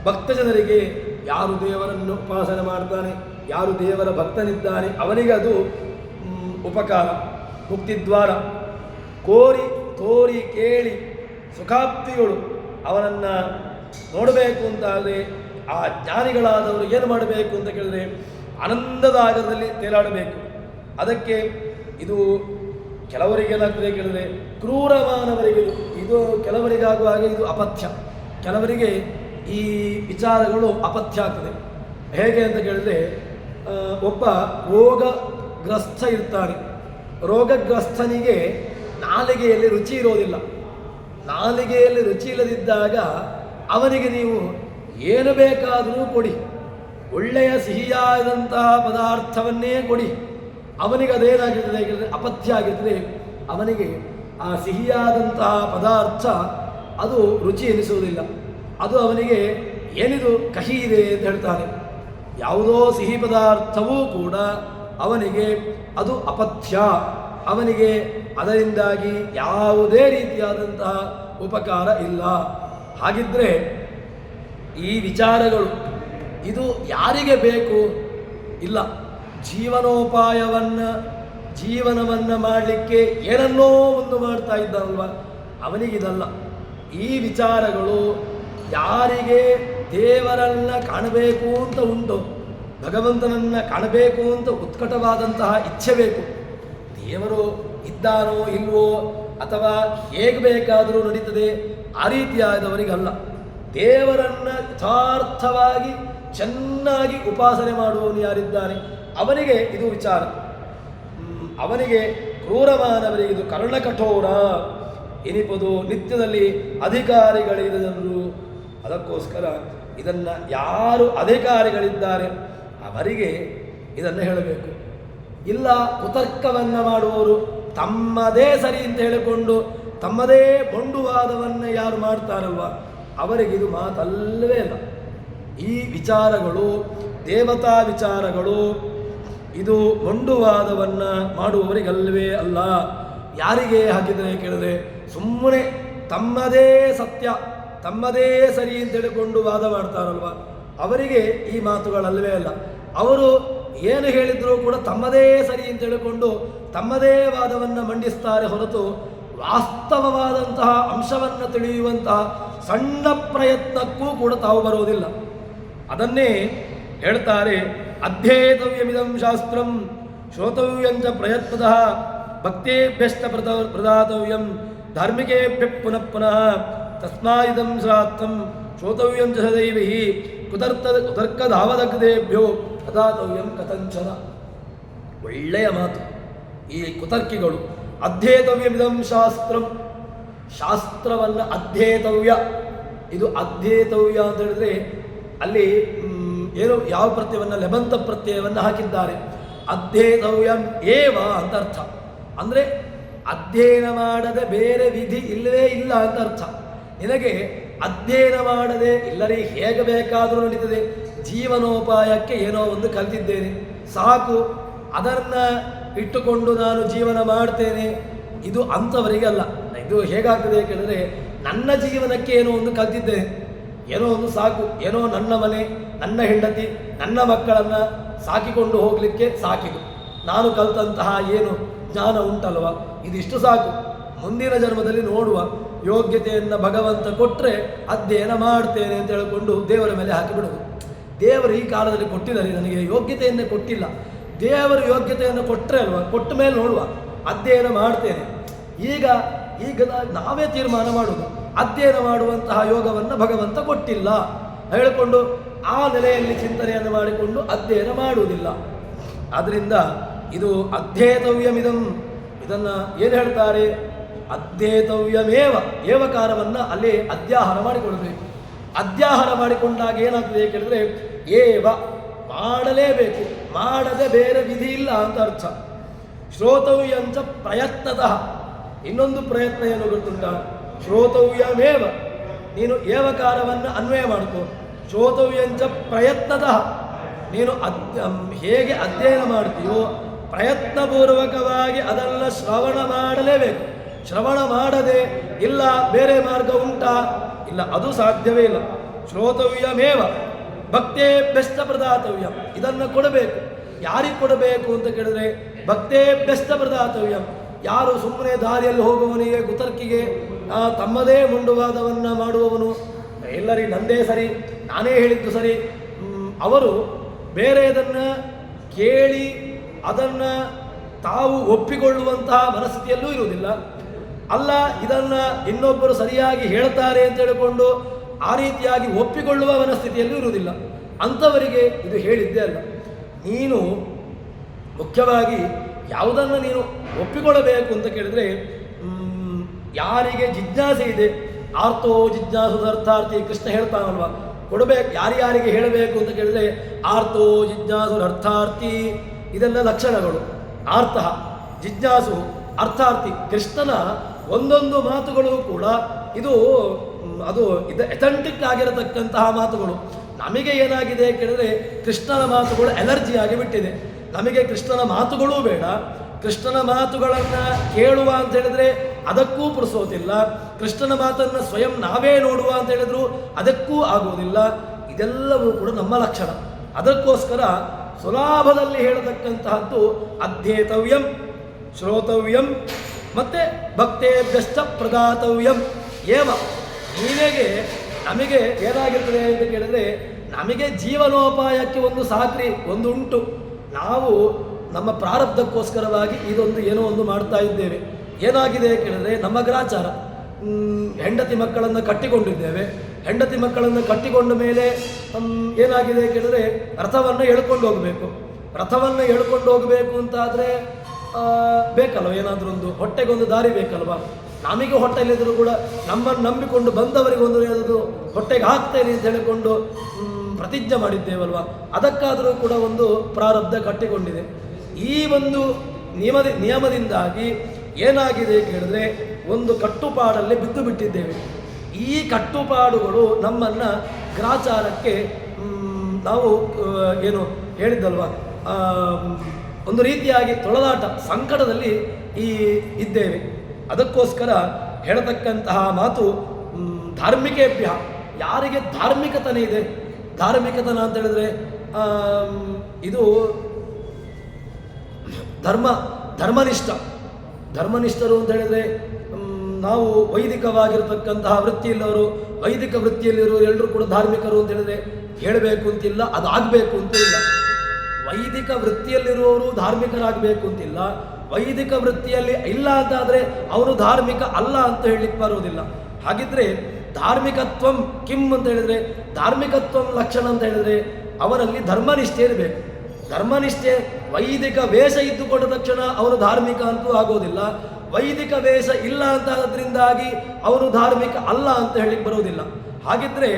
ಭಕ್ತ ಜನರಿಗೆ ಯಾರು ದೇವರನ್ನು ಉಪಾಸನೆ ಮಾಡ್ತಾನೆ, ಯಾರು ದೇವರ ಭಕ್ತನಿದ್ದಾನೆ ಅವನಿಗೆ ಅದು ಉಪಕಾರ, ಮುಕ್ತಿದ್ವಾರ. ಕೋರಿ ತೋರಿ ಕೇಳಿ ಸುಖಾಪ್ತಿಗಳು ಅವನನ್ನು ನೋಡಬೇಕು ಅಂತಾದರೆ ಆ ಜ್ಞಾನಿಗಳಾದವರು ಏನು ಮಾಡಬೇಕು ಅಂತ ಕೇಳಿದರೆ ಆನಂದದ ಆಗರದಲ್ಲಿ ತೇಲಾಡಬೇಕು. ಅದಕ್ಕೆ ಇದು ಕೆಲವರಿಗೆ ಏನಾಗ್ತದೆ ಕೇಳಿದರೆ ಕ್ರೂರಮಾನವರಿಗೆ ಇದು ಕೆಲವರಿಗಾಗುವಾಗ ಇದು ಅಪಥ್ಯ, ಕೆಲವರಿಗೆ ಈ ವಿಚಾರಗಳು ಅಪಥ್ಯ ಆಗ್ತದೆ. ಹೇಗೆ ಅಂತ ಕೇಳಿದರೆ ಒಬ್ಬ ರೋಗಗ್ರಸ್ತ ಇರ್ತಾನೆ. ರೋಗಗ್ರಸ್ತನಿಗೆ ನಾಲಿಗೆಯಲ್ಲಿ ರುಚಿ ಇರೋದಿಲ್ಲ. ನಾಲಿಗೆಯಲ್ಲಿ ರುಚಿ ಇಲ್ಲದಿದ್ದಾಗ ಅವನಿಗೆ ನೀವು ಏನು ಬೇಕಾದರೂ ಕೊಡಿ, ಒಳ್ಳೆಯ ಸಿಹಿಯಾದಂತಹ ಪದಾರ್ಥವನ್ನೇ ಕೊಡಿ, ಅವನಿಗೆ ಅದೇನಾಗಿರ್ತದೆ ಕೇಳಿದರೆ ಅಪಥ್ಯ ಆಗಿರ್ತದೆ. ಅವನಿಗೆ ಆ ಸಿಹಿಯಾದಂತಹ ಪದಾರ್ಥ ಅದು ರುಚಿ ಎನಿಸುವುದಿಲ್ಲ. ಅದು ಅವನಿಗೆ ಏನಿದು ಕಹಿ ಇದೆ ಅಂತ ಹೇಳ್ತಾನೆ. ಯಾವುದೋ ಸಿಹಿ ಪದಾರ್ಥವೂ ಕೂಡ ಅವನಿಗೆ ಅದು ಅಪಥ್ಯ, ಅವನಿಗೆ ಅದರಿಂದಾಗಿ ಯಾವುದೇ ರೀತಿಯಾದಂತಹ ಉಪಕಾರ ಇಲ್ಲ. ಹಾಗಿದ್ದರೆ ಈ ವಿಚಾರಗಳು ಇದು ಯಾರಿಗೆ ಬೇಕು? ಇಲ್ಲ, ಜೀವನವನ್ನು ಮಾಡಲಿಕ್ಕೆ ಏನನ್ನೋ ಒಂದು ಮಾಡ್ತಾ ಇದ್ದಾನಲ್ವ, ಅವನಿಗಿದಲ್ಲ. ಈ ವಿಚಾರಗಳು ಯಾರಿಗೆ ದೇವರನ್ನ ಕಾಣಬೇಕು ಅಂತ ಉಂಟು, ಭಗವಂತನನ್ನು ಕಾಣಬೇಕು ಅಂತ ಉತ್ಕಟವಾದಂತಹ ಇಚ್ಛೆ ಬೇಕು, ದೇವರು ಇದ್ದಾನೋ ಇಲ್ವೋ ಅಥವಾ ಹೇಗೆ ಬೇಕಾದರೂ ನಡೀತದೆ ಆ ರೀತಿಯಾದವರಿಗಲ್ಲ. ದೇವರನ್ನು ಯಥಾರ್ಥವಾಗಿ ಚೆನ್ನಾಗಿ ಉಪಾಸನೆ ಮಾಡುವವನು ಯಾರಿದ್ದಾನೆ ಅವನಿಗೆ ಇದು ವಿಚಾರ. ಅವನಿಗೆ ಕ್ರೂರಮಾನವರಿಗೆ ಇದು ಕರ್ಣಕಠೋರ ಎನಿಪದು ನಿತ್ಯದಲ್ಲಿ ಅಧಿಕಾರಿಗಳಿದ ಜನರು. ಅದಕ್ಕೋಸ್ಕರ ಇದನ್ನು ಯಾರು ಅಧಿಕಾರಿಗಳಿದ್ದಾರೆ ಅವರಿಗೆ ಇದನ್ನು ಹೇಳಬೇಕು. ಇಲ್ಲ ಕುತರ್ಕವನ್ನು ಮಾಡುವವರು ತಮ್ಮದೇ ಸರಿ ಅಂತ ಹೇಳಿಕೊಂಡು ತಮ್ಮದೇ ಮೊಂಡುವಾದವನ್ನು ಯಾರು ಮಾಡ್ತಾರಲ್ವ ಅವರಿಗೆ ಇದು ಮಾತಲ್ಲವೇ ಇಲ್ಲ. ಈ ವಿಚಾರಗಳು ದೇವತಾ ವಿಚಾರಗಳು ಇದು ಮೊಂಡುವಾದವನ್ನು ಮಾಡುವವರಿಗಲ್ಲವೇ ಅಲ್ಲ. ಯಾರಿಗೆ ಹಾಕಿದರೆ ಕೇಳಿದ್ರೆ ಸುಮ್ಮನೆ ತಮ್ಮದೇ ಸತ್ಯ ತಮ್ಮದೇ ಸರಿ ಅಂತ ಹೇಳಿಕೊಂಡು ವಾದ ಮಾಡ್ತಾರಲ್ವ ಅವರಿಗೆ ಈ ಮಾತುಗಳಲ್ಲವೇ ಅಲ್ಲ. ಅವರು ಏನು ಹೇಳಿದರೂ ಕೂಡ ತಮ್ಮದೇ ಸರಿ ಅಂತ ಹೇಳಿಕೊಂಡು ತಮ್ಮದೇ ವಾದವನ್ನು ಮಂಡಿಸ್ತಾರೆ ಹೊರತು ವಾಸ್ತವವಾದಂತಹ ಅಂಶವನ್ನು ತಿಳಿಯುವಂತಹ ಸಣ್ಣ ಪ್ರಯತ್ನಕ್ಕೂ ಕೂಡ ತಾವು ಬರುವುದಿಲ್ಲ. ಅದನ್ನೇ ಹೇಳ್ತಾರೆ, ಅಧ್ಯೇತವ್ಯಮಿದಂ ಶಾಸ್ತ್ರಂ ಶ್ರೋತವ್ಯಂಚ ಪ್ರಯತ್ನತಃ ಭಕ್ತೇಭ್ಯಶ್ಚ ಪ್ರದಾತವ್ಯಂ ಧಾರ್ಮಿಕೇಭ್ಯ ಪುನಃ ಪುನಃ ತಸ್ಮಾದಿದಂ ಶ್ರಾತ್ತಂ ಶ್ರೋತವ್ಯಂ ಚ ಸದೈವೈ ಕುತರ್ಕಧಾವದಗ್ಧೇಭ್ಯೋ ಪ್ರದಾತವ್ಯಂ ಕಥಂಚನ. ಒಳ್ಳೆಯ ಮಾತು ಈ ಕುತರ್ಕಿಗಳು. ಅಧ್ಯೇತವ್ಯಮಿದಂ ಶಾಸ್ತ್ರಂ, ಶಾಸ್ತ್ರವನ್ನು ಅಧ್ಯೇತವ್ಯ, ಇದು ಅಧ್ಯೇತವ್ಯ ಅಂತ ಹೇಳಿದ್ರೆ ಅಲ್ಲಿ ಏನು ಯಾವ ಪ್ರತ್ಯಯವನ್ನು ಲೆಬಂತ ಪ್ರತ್ಯಯವನ್ನು ಹಾಕಿದ್ದಾರೆ. ಅಧ್ಯೇತವ್ಯಂ ಏವ ಅಂತ ಅರ್ಥ. ಅಂದರೆ ಅಧ್ಯಯನ ಮಾಡದೆ ಬೇರೆ ವಿಧಿ ಇಲ್ಲವೇ ಇಲ್ಲ ಅಂತ ಅರ್ಥ. ನಿನಗೆ ಅಧ್ಯಯನ ಮಾಡದೆ ಇಲ್ಲರಿ ಹೇಗೆ ಬೇಕಾದರೂ ನಡೀತದೆ, ಜೀವನೋಪಾಯಕ್ಕೆ ಏನೋ ಒಂದು ಕಲಿತಿದ್ದೇನೆ ಸಾಕು, ಅದನ್ನು ಇಟ್ಟುಕೊಂಡು ನಾನು ಜೀವನ ಮಾಡ್ತೇನೆ, ಇದು ಅಂಥವರಿಗಲ್ಲ. ಇದು ಹೇಗಾಗ್ತದೆ ಕೇಳಿದ್ರೆ, ನನ್ನ ಜೀವನಕ್ಕೆ ಏನೋ ಒಂದು ಕಲಿತಿದ್ದೇನೆ, ಏನೋ ಒಂದು ಸಾಕು, ಏನೋ ನನ್ನ ಮನೆ, ನನ್ನ ಹೆಂಡತಿ, ನನ್ನ ಮಕ್ಕಳನ್ನು ಸಾಕಿಕೊಂಡು ಹೋಗಲಿಕ್ಕೆ ಸಾಕಿದು, ನಾನು ಕಲಿತಂತಹ ಏನು ಜ್ಞಾನ ಉಂಟಲ್ವ ಇದಿಷ್ಟು ಸಾಕು, ಮುಂದಿನ ಜನ್ಮದಲ್ಲಿ ನೋಡುವ ಯೋಗ್ಯತೆಯನ್ನು ಭಗವಂತ ಕೊಟ್ಟರೆ ಅಧ್ಯಯನ ಮಾಡ್ತೇನೆ ಅಂತ ಹೇಳಿಕೊಂಡು ದೇವರ ಮೇಲೆ ಹಾಕಿಬಿಡೋದು. ದೇವರು ಈ ಕಾಲದಲ್ಲಿ ಕೊಟ್ಟಿದ್ದಾರೆ, ನನಗೆ ಯೋಗ್ಯತೆಯನ್ನೇ ಕೊಟ್ಟಿಲ್ಲ, ದೇವರು ಯೋಗ್ಯತೆಯನ್ನು ಕೊಟ್ಟರೆ ಅಲ್ವ, ಕೊಟ್ಟ ಮೇಲೆ ನೋಡುವ ಅಧ್ಯಯನ ಮಾಡ್ತೇನೆ. ಈಗ ನಾವೇ ತೀರ್ಮಾನ ಮಾಡುವುದು, ಅಧ್ಯಯನ ಮಾಡುವಂತಹ ಯೋಗವನ್ನು ಭಗವಂತ ಕೊಟ್ಟಿಲ್ಲ ಹೇಳಿಕೊಂಡು ಆ ನೆಲೆಯಲ್ಲಿ ಚಿಂತನೆಯನ್ನು ಮಾಡಿಕೊಂಡು ಅಧ್ಯಯನ ಮಾಡುವುದಿಲ್ಲ. ಆದ್ದರಿಂದ ಇದು ಅಧ್ಯೇತವ್ಯಮಿದಂ, ಇದನ್ನು ಏನು ಹೇಳ್ತಾರೆ, ಅಧ್ಯೇತವ್ಯಮೇವ, ಏವಕಾರವನ್ನು ಅಲ್ಲಿ ಅಧ್ಯಾಹಾರ ಮಾಡಿಕೊಳ್ಬೇಕು. ಅಧ್ಯಾಹಾರ ಮಾಡಿಕೊಂಡಾಗ ಏನಾಗ್ತದೆ ಕೇಳಿದ್ರೆ, ಏವ ಮಾಡಲೇಬೇಕು, ಮಾಡದೆ ಬೇರೆ ವಿಧಿ ಇಲ್ಲ ಅಂತ ಅರ್ಥ. ಶ್ರೋತವ್ಯಂಚ ಪ್ರಯತ್ನತಃ, ಇನ್ನೊಂದು ಪ್ರಯತ್ನ ಏನು ಗೊತ್ತುಂಟ, ಶ್ರೋತವ್ಯಮೇವ, ನೀನು ಏವಕಾರವನ್ನು ಅನ್ವಯ ಮಾಡಿಕೊ. ಶ್ರೋತವ್ಯಂಚ ಪ್ರಯತ್ನತಃ, ನೀನು ಹೇಗೆ ಅಧ್ಯಯನ ಮಾಡ್ತೀಯೋ ಪ್ರಯತ್ನಪೂರ್ವಕವಾಗಿ ಅದನ್ನು ಶ್ರವಣ ಮಾಡಲೇಬೇಕು. ಶ್ರವಣ ಮಾಡದೆ ಇಲ್ಲ ಬೇರೆ ಮಾರ್ಗ ಉಂಟಾ, ಇಲ್ಲ, ಅದು ಸಾಧ್ಯವೇ ಇಲ್ಲ. ಶ್ರೋತವ್ಯಮೇವ ಭಕ್ತೇಭ್ಯಶ್ಚ ಪ್ರದಾತವ್ಯಂ, ಇದನ್ನು ಕೊಡಬೇಕು. ಯಾರಿಗೆ ಕೊಡಬೇಕು ಅಂತ ಕೇಳಿದ್ರೆ, ಭಕ್ತೇಭ್ಯಶ್ಚ ಪ್ರದಾತವ್ಯಂ, ಯಾರು ಸುಮ್ಮನೆ ದಾರಿಯಲ್ಲಿ ಹೋಗುವವನಿಗೆ ಕುತರ್ಕಿಗೆ ತಮ್ಮದೇ ಮುಂಡುವಾದವನ್ನು ಮಾಡುವವನು, ಎಲ್ಲರಿ ನಂದೇ ಸರಿ, ನಾನೇ ಹೇಳಿದ್ದು ಸರಿ, ಅವರು ಬೇರೆಯದನ್ನು ಕೇಳಿ ಅದನ್ನು ತಾವು ಒಪ್ಪಿಕೊಳ್ಳುವಂತಹ ಮನಸ್ಥಿತಿಯಲ್ಲೂ ಇರುವುದಿಲ್ಲ. ಅಲ್ಲ, ಇದನ್ನು ಇನ್ನೊಬ್ಬರು ಸರಿಯಾಗಿ ಹೇಳ್ತಾರೆ ಅಂತ ಹೇಳಿಕೊಂಡು ಆ ರೀತಿಯಾಗಿ ಒಪ್ಪಿಕೊಳ್ಳುವ ಮನಸ್ಥಿತಿಯಲ್ಲೂ ಇರುವುದಿಲ್ಲ. ಅಂಥವರಿಗೆ ಇದು ಹೇಳಿದ್ದೇ ಅಲ್ಲ. ನೀನು ಮುಖ್ಯವಾಗಿ ಯಾವುದನ್ನು ನೀನು ಒಪ್ಪಿಕೊಳ್ಳಬೇಕು ಅಂತ ಕೇಳಿದರೆ, ಯಾರಿಗೆ ಜಿಜ್ಞಾಸೆ ಇದೆ, ಆರ್ತೋ ಜಿಜ್ಞಾಸುರರ್ಥಾರ್ಥಿ, ಕೃಷ್ಣ ಹೇಳ್ತಾನಲ್ವ, ಕೊಡಬೇಕು. ಯಾರ್ಯಾರಿಗೆ ಹೇಳಬೇಕು ಅಂತ ಕೇಳಿದರೆ, ಆರ್ತೋ ಜಿಜ್ಞಾಸುರರ್ಥಾರ್ಥಿ, ಇದೆಲ್ಲ ಲಕ್ಷಣಗಳು. ಆರ್ಥ, ಜಿಜ್ಞಾಸು, ಅರ್ಥಾರ್ಥಿ. ಕೃಷ್ಣನ ಒಂದೊಂದು ಮಾತುಗಳು ಕೂಡ ಅದು ಎಥೆಂಟಿಕ್ ಆಗಿರತಕ್ಕಂತಹ ಮಾತುಗಳು. ನಮಗೆ ಏನಾಗಿದೆ ಕೇಳಿದರೆ, ಕೃಷ್ಣನ ಮಾತುಗಳು ಅಲರ್ಜಿ ಆಗಿಬಿಟ್ಟಿದೆ. ನಮಗೆ ಕೃಷ್ಣನ ಮಾತುಗಳೂ ಬೇಡ, ಕೃಷ್ಣನ ಮಾತುಗಳನ್ನು ಕೇಳುವ ಅಂತ ಹೇಳಿದ್ರೆ ಅದಕ್ಕೂ ಪುರುಸೋತಿಲ್ಲ, ಕೃಷ್ಣನ ಮಾತನ್ನು ಸ್ವಯಂ ನಾವೇ ನೋಡುವ ಅಂತ ಹೇಳಿದ್ರು ಅದಕ್ಕೂ ಆಗುವುದಿಲ್ಲ. ಇದೆಲ್ಲವೂ ಕೂಡ ನಮ್ಮ ಲಕ್ಷಣ. ಅದಕ್ಕೋಸ್ಕರ ಸುಲಾಭದಲ್ಲಿ ಹೇಳತಕ್ಕಂತಹದ್ದು ಅಧ್ಯೇತವ್ಯಂ, ಶ್ರೋತವ್ಯಂ, ಮತ್ತೆ ಭಕ್ತೇಭ್ಯಶ್ಚ ಪ್ರದಾತವ್ಯಂ ಏವ. ನಮಗೆ ಏನಾಗಿರ್ತದೆ ಅಂತ ಕೇಳಿದ್ರೆ, ನಮಗೆ ಜೀವನೋಪಾಯಕ್ಕೆ ಒಂದು ಸಾಕ್ರಿ ಒಂದು ಉಂಟು. ನಾವು ನಮ್ಮ ಪ್ರಾರಬ್ಧಕ್ಕೋಸ್ಕರವಾಗಿ ಇದೊಂದು ಏನೋ ಒಂದು ಮಾಡ್ತಾ ಇದ್ದೇವೆ. ಏನಾಗಿದೆ ಕೇಳಿದ್ರೆ, ನಮ್ಮ ಗ್ರಾಚಾರ, ಹೆಂಡತಿ ಮಕ್ಕಳನ್ನು ಕಟ್ಟಿಕೊಂಡಿದ್ದೇವೆ. ಹೆಂಡತಿ ಮಕ್ಕಳನ್ನು ಕಟ್ಟಿಕೊಂಡ ಮೇಲೆ ಏನಾಗಿದೆ ಕೇಳಿದ್ರೆ, ರಥವನ್ನು ಎಳ್ಕೊಂಡು ಹೋಗಬೇಕು. ರಥವನ್ನು ಎಳ್ಕೊಂಡು ಹೋಗಬೇಕು ಅಂತಾದರೆ ಬೇಕಲ್ವ, ಏನಾದರೂ ಒಂದು ಹೊಟ್ಟೆಗೊಂದು ದಾರಿ ಬೇಕಲ್ವ. ನಮಗೆ ಹೊಟ್ಟೆಲಿದ್ದರೂ ಕೂಡ ನಮ್ಮನ್ನು ನಂಬಿಕೊಂಡು ಬಂದವರಿಗೊಂದು ಅದು ಹೊಟ್ಟೆಗೆ ಹಾಕ್ತೇನೆ ಅಂತ ಹೇಳಿಕೊಂಡು ಪ್ರತಿಜ್ಞೆ ಮಾಡಿದ್ದೇವಲ್ವ. ಅದಕ್ಕಾದರೂ ಕೂಡ ಒಂದು ಪ್ರಾರಬ್ಧ ಕಟ್ಟಿಕೊಂಡಿದೆ. ಈ ಒಂದು ನಿಯಮದಿಂದಾಗಿ ಏನಾಗಿದೆ ಕೇಳಿದ್ರೆ, ಒಂದು ಕಟ್ಟುಪಾಡಲ್ಲಿ ಬಿದ್ದು ಬಿಟ್ಟಿದ್ದೇವೆ. ಈ ಕಟ್ಟುಪಾಡುಗಳು ನಮ್ಮನ್ನು ಗ್ರಾಚಾರಕ್ಕೆ ನಾವು ಏನು ಹೇಳಿದ್ದಲ್ವ, ಒಂದು ರೀತಿಯಾಗಿ ತೊಳೆದಾಟ ಸಂಕಟದಲ್ಲಿ ಇದ್ದೇವೆ. ಅದಕ್ಕೋಸ್ಕರ ಹೇಳತಕ್ಕಂತಹ ಮಾತು ಧಾರ್ಮಿಕೇಭ್ಯ, ಯಾರಿಗೆ ಧಾರ್ಮಿಕತನ ಇದೆ. ಧಾರ್ಮಿಕತನ ಅಂತ ಹೇಳಿದ್ರೆ ಇದು ಧರ್ಮನಿಷ್ಠರು ಅಂತ ಹೇಳಿದ್ರೆ, ನಾವು ವೈದಿಕವಾಗಿರತಕ್ಕಂತಹ ವೃತ್ತಿಯಲ್ಲವರು, ವೈದಿಕ ವೃತ್ತಿಯಲ್ಲಿರೋರು ಎಲ್ಲರೂ ಕೂಡ ಧಾರ್ಮಿಕರು ಅಂತ ಹೇಳಿದ್ರೆ ಹೇಳಬೇಕು ಅಂತಿಲ್ಲ, ಅದು ಆಗಬೇಕು ಅಂತ ಇಲ್ಲ. ವೈದಿಕ ವೃತ್ತಿಯಲ್ಲಿರುವವರು ಧಾರ್ಮಿಕರಾಗಬೇಕು ಅಂತಿಲ್ಲ. ವೈದಿಕ ವೃತ್ತಿಯಲ್ಲಿ ಇಲ್ಲ ಅಂತಾದರೆ ಅವನು ಧಾರ್ಮಿಕ ಅಲ್ಲ ಅಂತ ಹೇಳಲಿಕ್ಕೆ ಬರೋದಿಲ್ಲ. ಹಾಗಿದ್ರೆ ಧಾರ್ಮಿಕತ್ವಂ ಕಿಮ್ ಅಂತ ಹೇಳಿದ್ರೆ, ಧಾರ್ಮಿಕತ್ವಂ ಲಕ್ಷಣ ಅಂತ ಹೇಳಿದ್ರೆ ಅವನಲ್ಲಿ ಧರ್ಮನಿಷ್ಠೆ ಇರಬೇಕು. ಧರ್ಮನಿಷ್ಠೆ, ವೈದಿಕ ವೇಷ ಇದ್ದುಕೊಂಡ ತಕ್ಷಣ ಅವನು ಧಾರ್ಮಿಕ ಅಂತೂ ಆಗೋದಿಲ್ಲ. ವೈದಿಕ ವೇಷ ಇಲ್ಲ ಅಂತಾದ್ರಿಂದಾಗಿ ಅವನು ಧಾರ್ಮಿಕ ಅಲ್ಲ ಅಂತ ಹೇಳಿಕ್ಕೆ ಬರೋದಿಲ್ಲ. ಹಾಗಿದ್ರೆ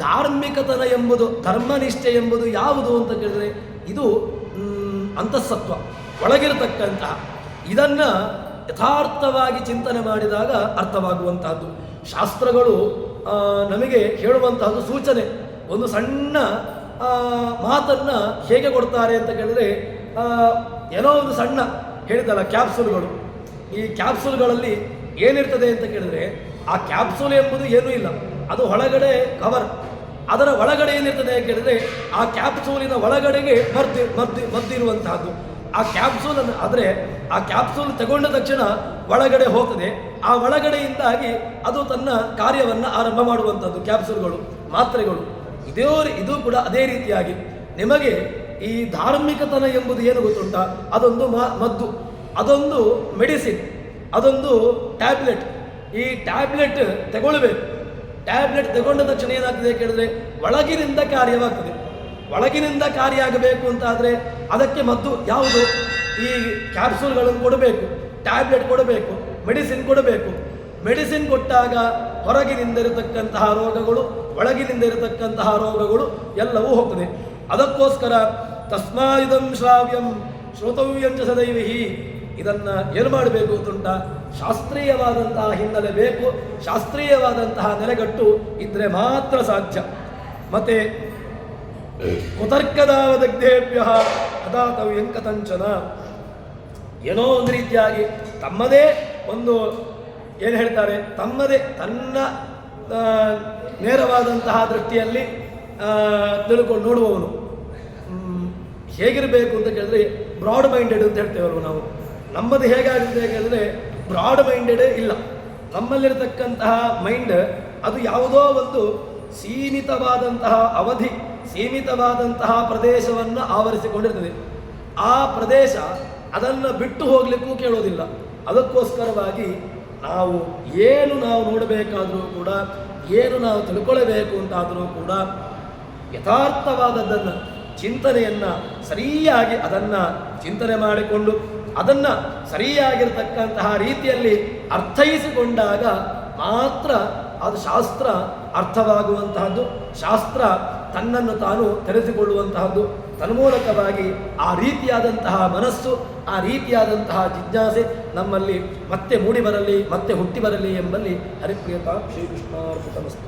ಧಾರ್ಮಿಕತನ ಎಂಬುದು, ಧರ್ಮನಿಷ್ಠೆ ಎಂಬುದು ಯಾವುದು ಅಂತ ಕೇಳಿದ್ರೆ, ಇದು ಅಂತಃಸತ್ವ ಒಳಗಿರತಕ್ಕಂತಹ. ಇದನ್ನು ಯಥಾರ್ಥವಾಗಿ ಚಿಂತನೆ ಮಾಡಿದಾಗ ಅರ್ಥವಾಗುವಂತಹದ್ದು. ಶಾಸ್ತ್ರಗಳು ನಮಗೆ ಹೇಳುವಂತಹದ್ದು ಸೂಚನೆ. ಒಂದು ಸಣ್ಣ ಮಾತನ್ನು ಹೇಗೆ ಕೊಡ್ತಾರೆ ಅಂತ ಕೇಳಿದ್ರೆ, ಏನೋ ಒಂದು ಸಣ್ಣ ಹೇಳಿದಲ್ಲ ಕ್ಯಾಪ್ಸೂಲ್ಗಳು. ಈ ಕ್ಯಾಪ್ಸೂಲ್ಗಳಲ್ಲಿ ಏನಿರ್ತದೆ ಅಂತ ಕೇಳಿದ್ರೆ, ಆ ಕ್ಯಾಪ್ಸೂಲ್ ಎಂಬುದು ಏನೂ ಇಲ್ಲ, ಅದು ಒಳಗಡೆ ಕವರ್. ಅದರ ಒಳಗಡೆ ಏನಿರ್ತದೆ ಕೇಳಿದ್ರೆ, ಆ ಕ್ಯಾಪ್ಸೂಲಿನ ಒಳಗಡೆಗೆ ಮದ್ದಿರುವಂತಹದ್ದು. ಆ ಕ್ಯಾಪ್ಸೂಲನ್ನು ಆದರೆ ಆ ಕ್ಯಾಪ್ಸೂಲ್ ತಗೊಂಡ ತಕ್ಷಣ ಒಳಗಡೆ ಹೋಗ್ತದೆ. ಆ ಒಳಗಡೆಯಿಂದಾಗಿ ಅದು ತನ್ನ ಕಾರ್ಯವನ್ನು ಆರಂಭ ಮಾಡುವಂಥದ್ದು ಕ್ಯಾಪ್ಸೂಲ್ಗಳು, ಮಾತ್ರೆಗಳು. ಇದು ಕೂಡ ಅದೇ ರೀತಿಯಾಗಿ ನಿಮಗೆ ಈ ಧಾರ್ಮಿಕತನ ಎಂಬುದು ಏನು ಗೊತ್ತುಂಟ, ಅದೊಂದು ಮದ್ದು, ಅದೊಂದು ಮೆಡಿಸಿನ್, ಅದೊಂದು ಟ್ಯಾಬ್ಲೆಟ್. ಈ ಟ್ಯಾಬ್ಲೆಟ್ ತಗೊಳ್ಬೇಕು. ಟ್ಯಾಬ್ಲೆಟ್ ತಗೊಂಡ ತಕ್ಷಣ ಏನಾಗ್ತದೆ ಕೇಳಿದ್ರೆ, ಒಳಗಿನಿಂದ ಕಾರ್ಯವಾಗ್ತದೆ. ಒಳಗಿನಿಂದ ಕಾರ್ಯ ಆಗಬೇಕು ಅಂತಾದರೆ ಅದಕ್ಕೆ ಮದ್ದು ಯಾವುದು? ಈ ಕ್ಯಾಪ್ಸೂಲ್ಗಳನ್ನು ಕೊಡಬೇಕು, ಟ್ಯಾಬ್ಲೆಟ್ ಕೊಡಬೇಕು, ಮೆಡಿಸಿನ್ ಕೊಡಬೇಕು. ಮೆಡಿಸಿನ್ ಕೊಟ್ಟಾಗ ಹೊರಗಿನಿಂದ ಇರತಕ್ಕಂತಹ ರೋಗಗಳು, ಒಳಗಿನಿಂದ ಇರತಕ್ಕಂತಹ ರೋಗಗಳು ಎಲ್ಲವೂ ಹೋಗ್ತದೆ. ಅದಕ್ಕೋಸ್ಕರ ತಸ್ಮಾಯಿದಂ ಶ್ರಾವ್ಯಂ ಶ್ರೋತವ್ಯಂ ಚ ಸದೈವಿಹಿ. ಇದನ್ನು ಏನು ಮಾಡಬೇಕು ಅಂತುಂಟ, ಶಾಸ್ತ್ರೀಯವಾದಂತಹ ಹಿನ್ನೆಲೆ ಬೇಕು, ಶಾಸ್ತ್ರೀಯವಾದಂತಹ ನೆಲೆಗಟ್ಟು ಇದ್ದರೆ ಮಾತ್ರ ಸಾಧ್ಯ. ಮತ್ತೆ ಕುತರ್ಕದಾವದಗ್ಧೇಭ್ಯ ಅದಾತವ್ಯಂ ಕಥಂಚನ. ಏನೋ ಒಂದು ರೀತಿಯಾಗಿ ತಮ್ಮದೇ ಒಂದು ಏನು ಹೇಳ್ತಾರೆ, ತನ್ನ ನೇರವಾದಂತಹ ದೃಷ್ಟಿಯಲ್ಲಿ ತಿಳ್ಕೊಂಡು ನೋಡುವವನು ಹೇಗಿರಬೇಕು ಅಂತ ಕೇಳಿದ್ರೆ, ಬ್ರಾಡ್ ಮೈಂಡೆಡ್ ಅಂತ ಹೇಳ್ತೇವಲ್ವ ನಾವು. ನಮ್ಮದು ಹೇಗಾಗಿದೆ ಕೇಳಿದ್ರೆ ಬ್ರಾಡ್ ಮೈಂಡೆಡ್ ಇಲ್ಲ. ನಮ್ಮಲ್ಲಿರತಕ್ಕಂತಹ ಮೈಂಡ್ ಅದು ಯಾವುದೋ ಒಂದು ಸೀಮಿತವಾದಂತಹ ಅವಧಿ, ಸೀಮಿತವಾದಂತಹ ಪ್ರದೇಶವನ್ನು ಆವರಿಸಿಕೊಂಡಿರ್ತದೆ. ಆ ಪ್ರದೇಶ ಅದನ್ನು ಬಿಟ್ಟು ಹೋಗಲಿಕ್ಕೂ ಕೇಳೋದಿಲ್ಲ. ಅದಕ್ಕೋಸ್ಕರವಾಗಿ ನಾವು ನೋಡಬೇಕಾದರೂ ಕೂಡ, ಏನು ನಾವು ತಿಳ್ಕೊಳ್ಳಬೇಕು ಅಂತಾದರೂ ಕೂಡ ಯಥಾರ್ಥವಾದದ್ದನ್ನು, ಚಿಂತನೆಯನ್ನು ಸರಿಯಾಗಿ ಅದನ್ನು ಚಿಂತನೆ ಮಾಡಿಕೊಂಡು ಅದನ್ನು ಸರಿಯಾಗಿರ್ತಕ್ಕಂತಹ ರೀತಿಯಲ್ಲಿ ಅರ್ಥೈಸಿಕೊಂಡಾಗ ಮಾತ್ರ ಅದು ಶಾಸ್ತ್ರ ಅರ್ಥವಾಗುವಂತಹದ್ದು, ಶಾಸ್ತ್ರ ತನ್ನನ್ನು ತಾನು ತೆರೆಸಿಕೊಳ್ಳುವಂತಹದ್ದು. ತನ್ಮೂಲಕವಾಗಿ ಆ ರೀತಿಯಾದಂತಹ ಮನಸ್ಸು, ಆ ರೀತಿಯಾದಂತಹ ಜಿಜ್ಞಾಸೆ ನಮ್ಮಲ್ಲಿ ಮತ್ತೆ ಮೂಡಿ ಬರಲಿ, ಮತ್ತೆ ಹುಟ್ಟಿ ಬರಲಿ ಎಂಬಲ್ಲಿ ಹರಿಪ್ರಿಯತಾ ಶ್ರೀಕೃಷ್ಣಾರ್ಪಿತಮಸ್ತು.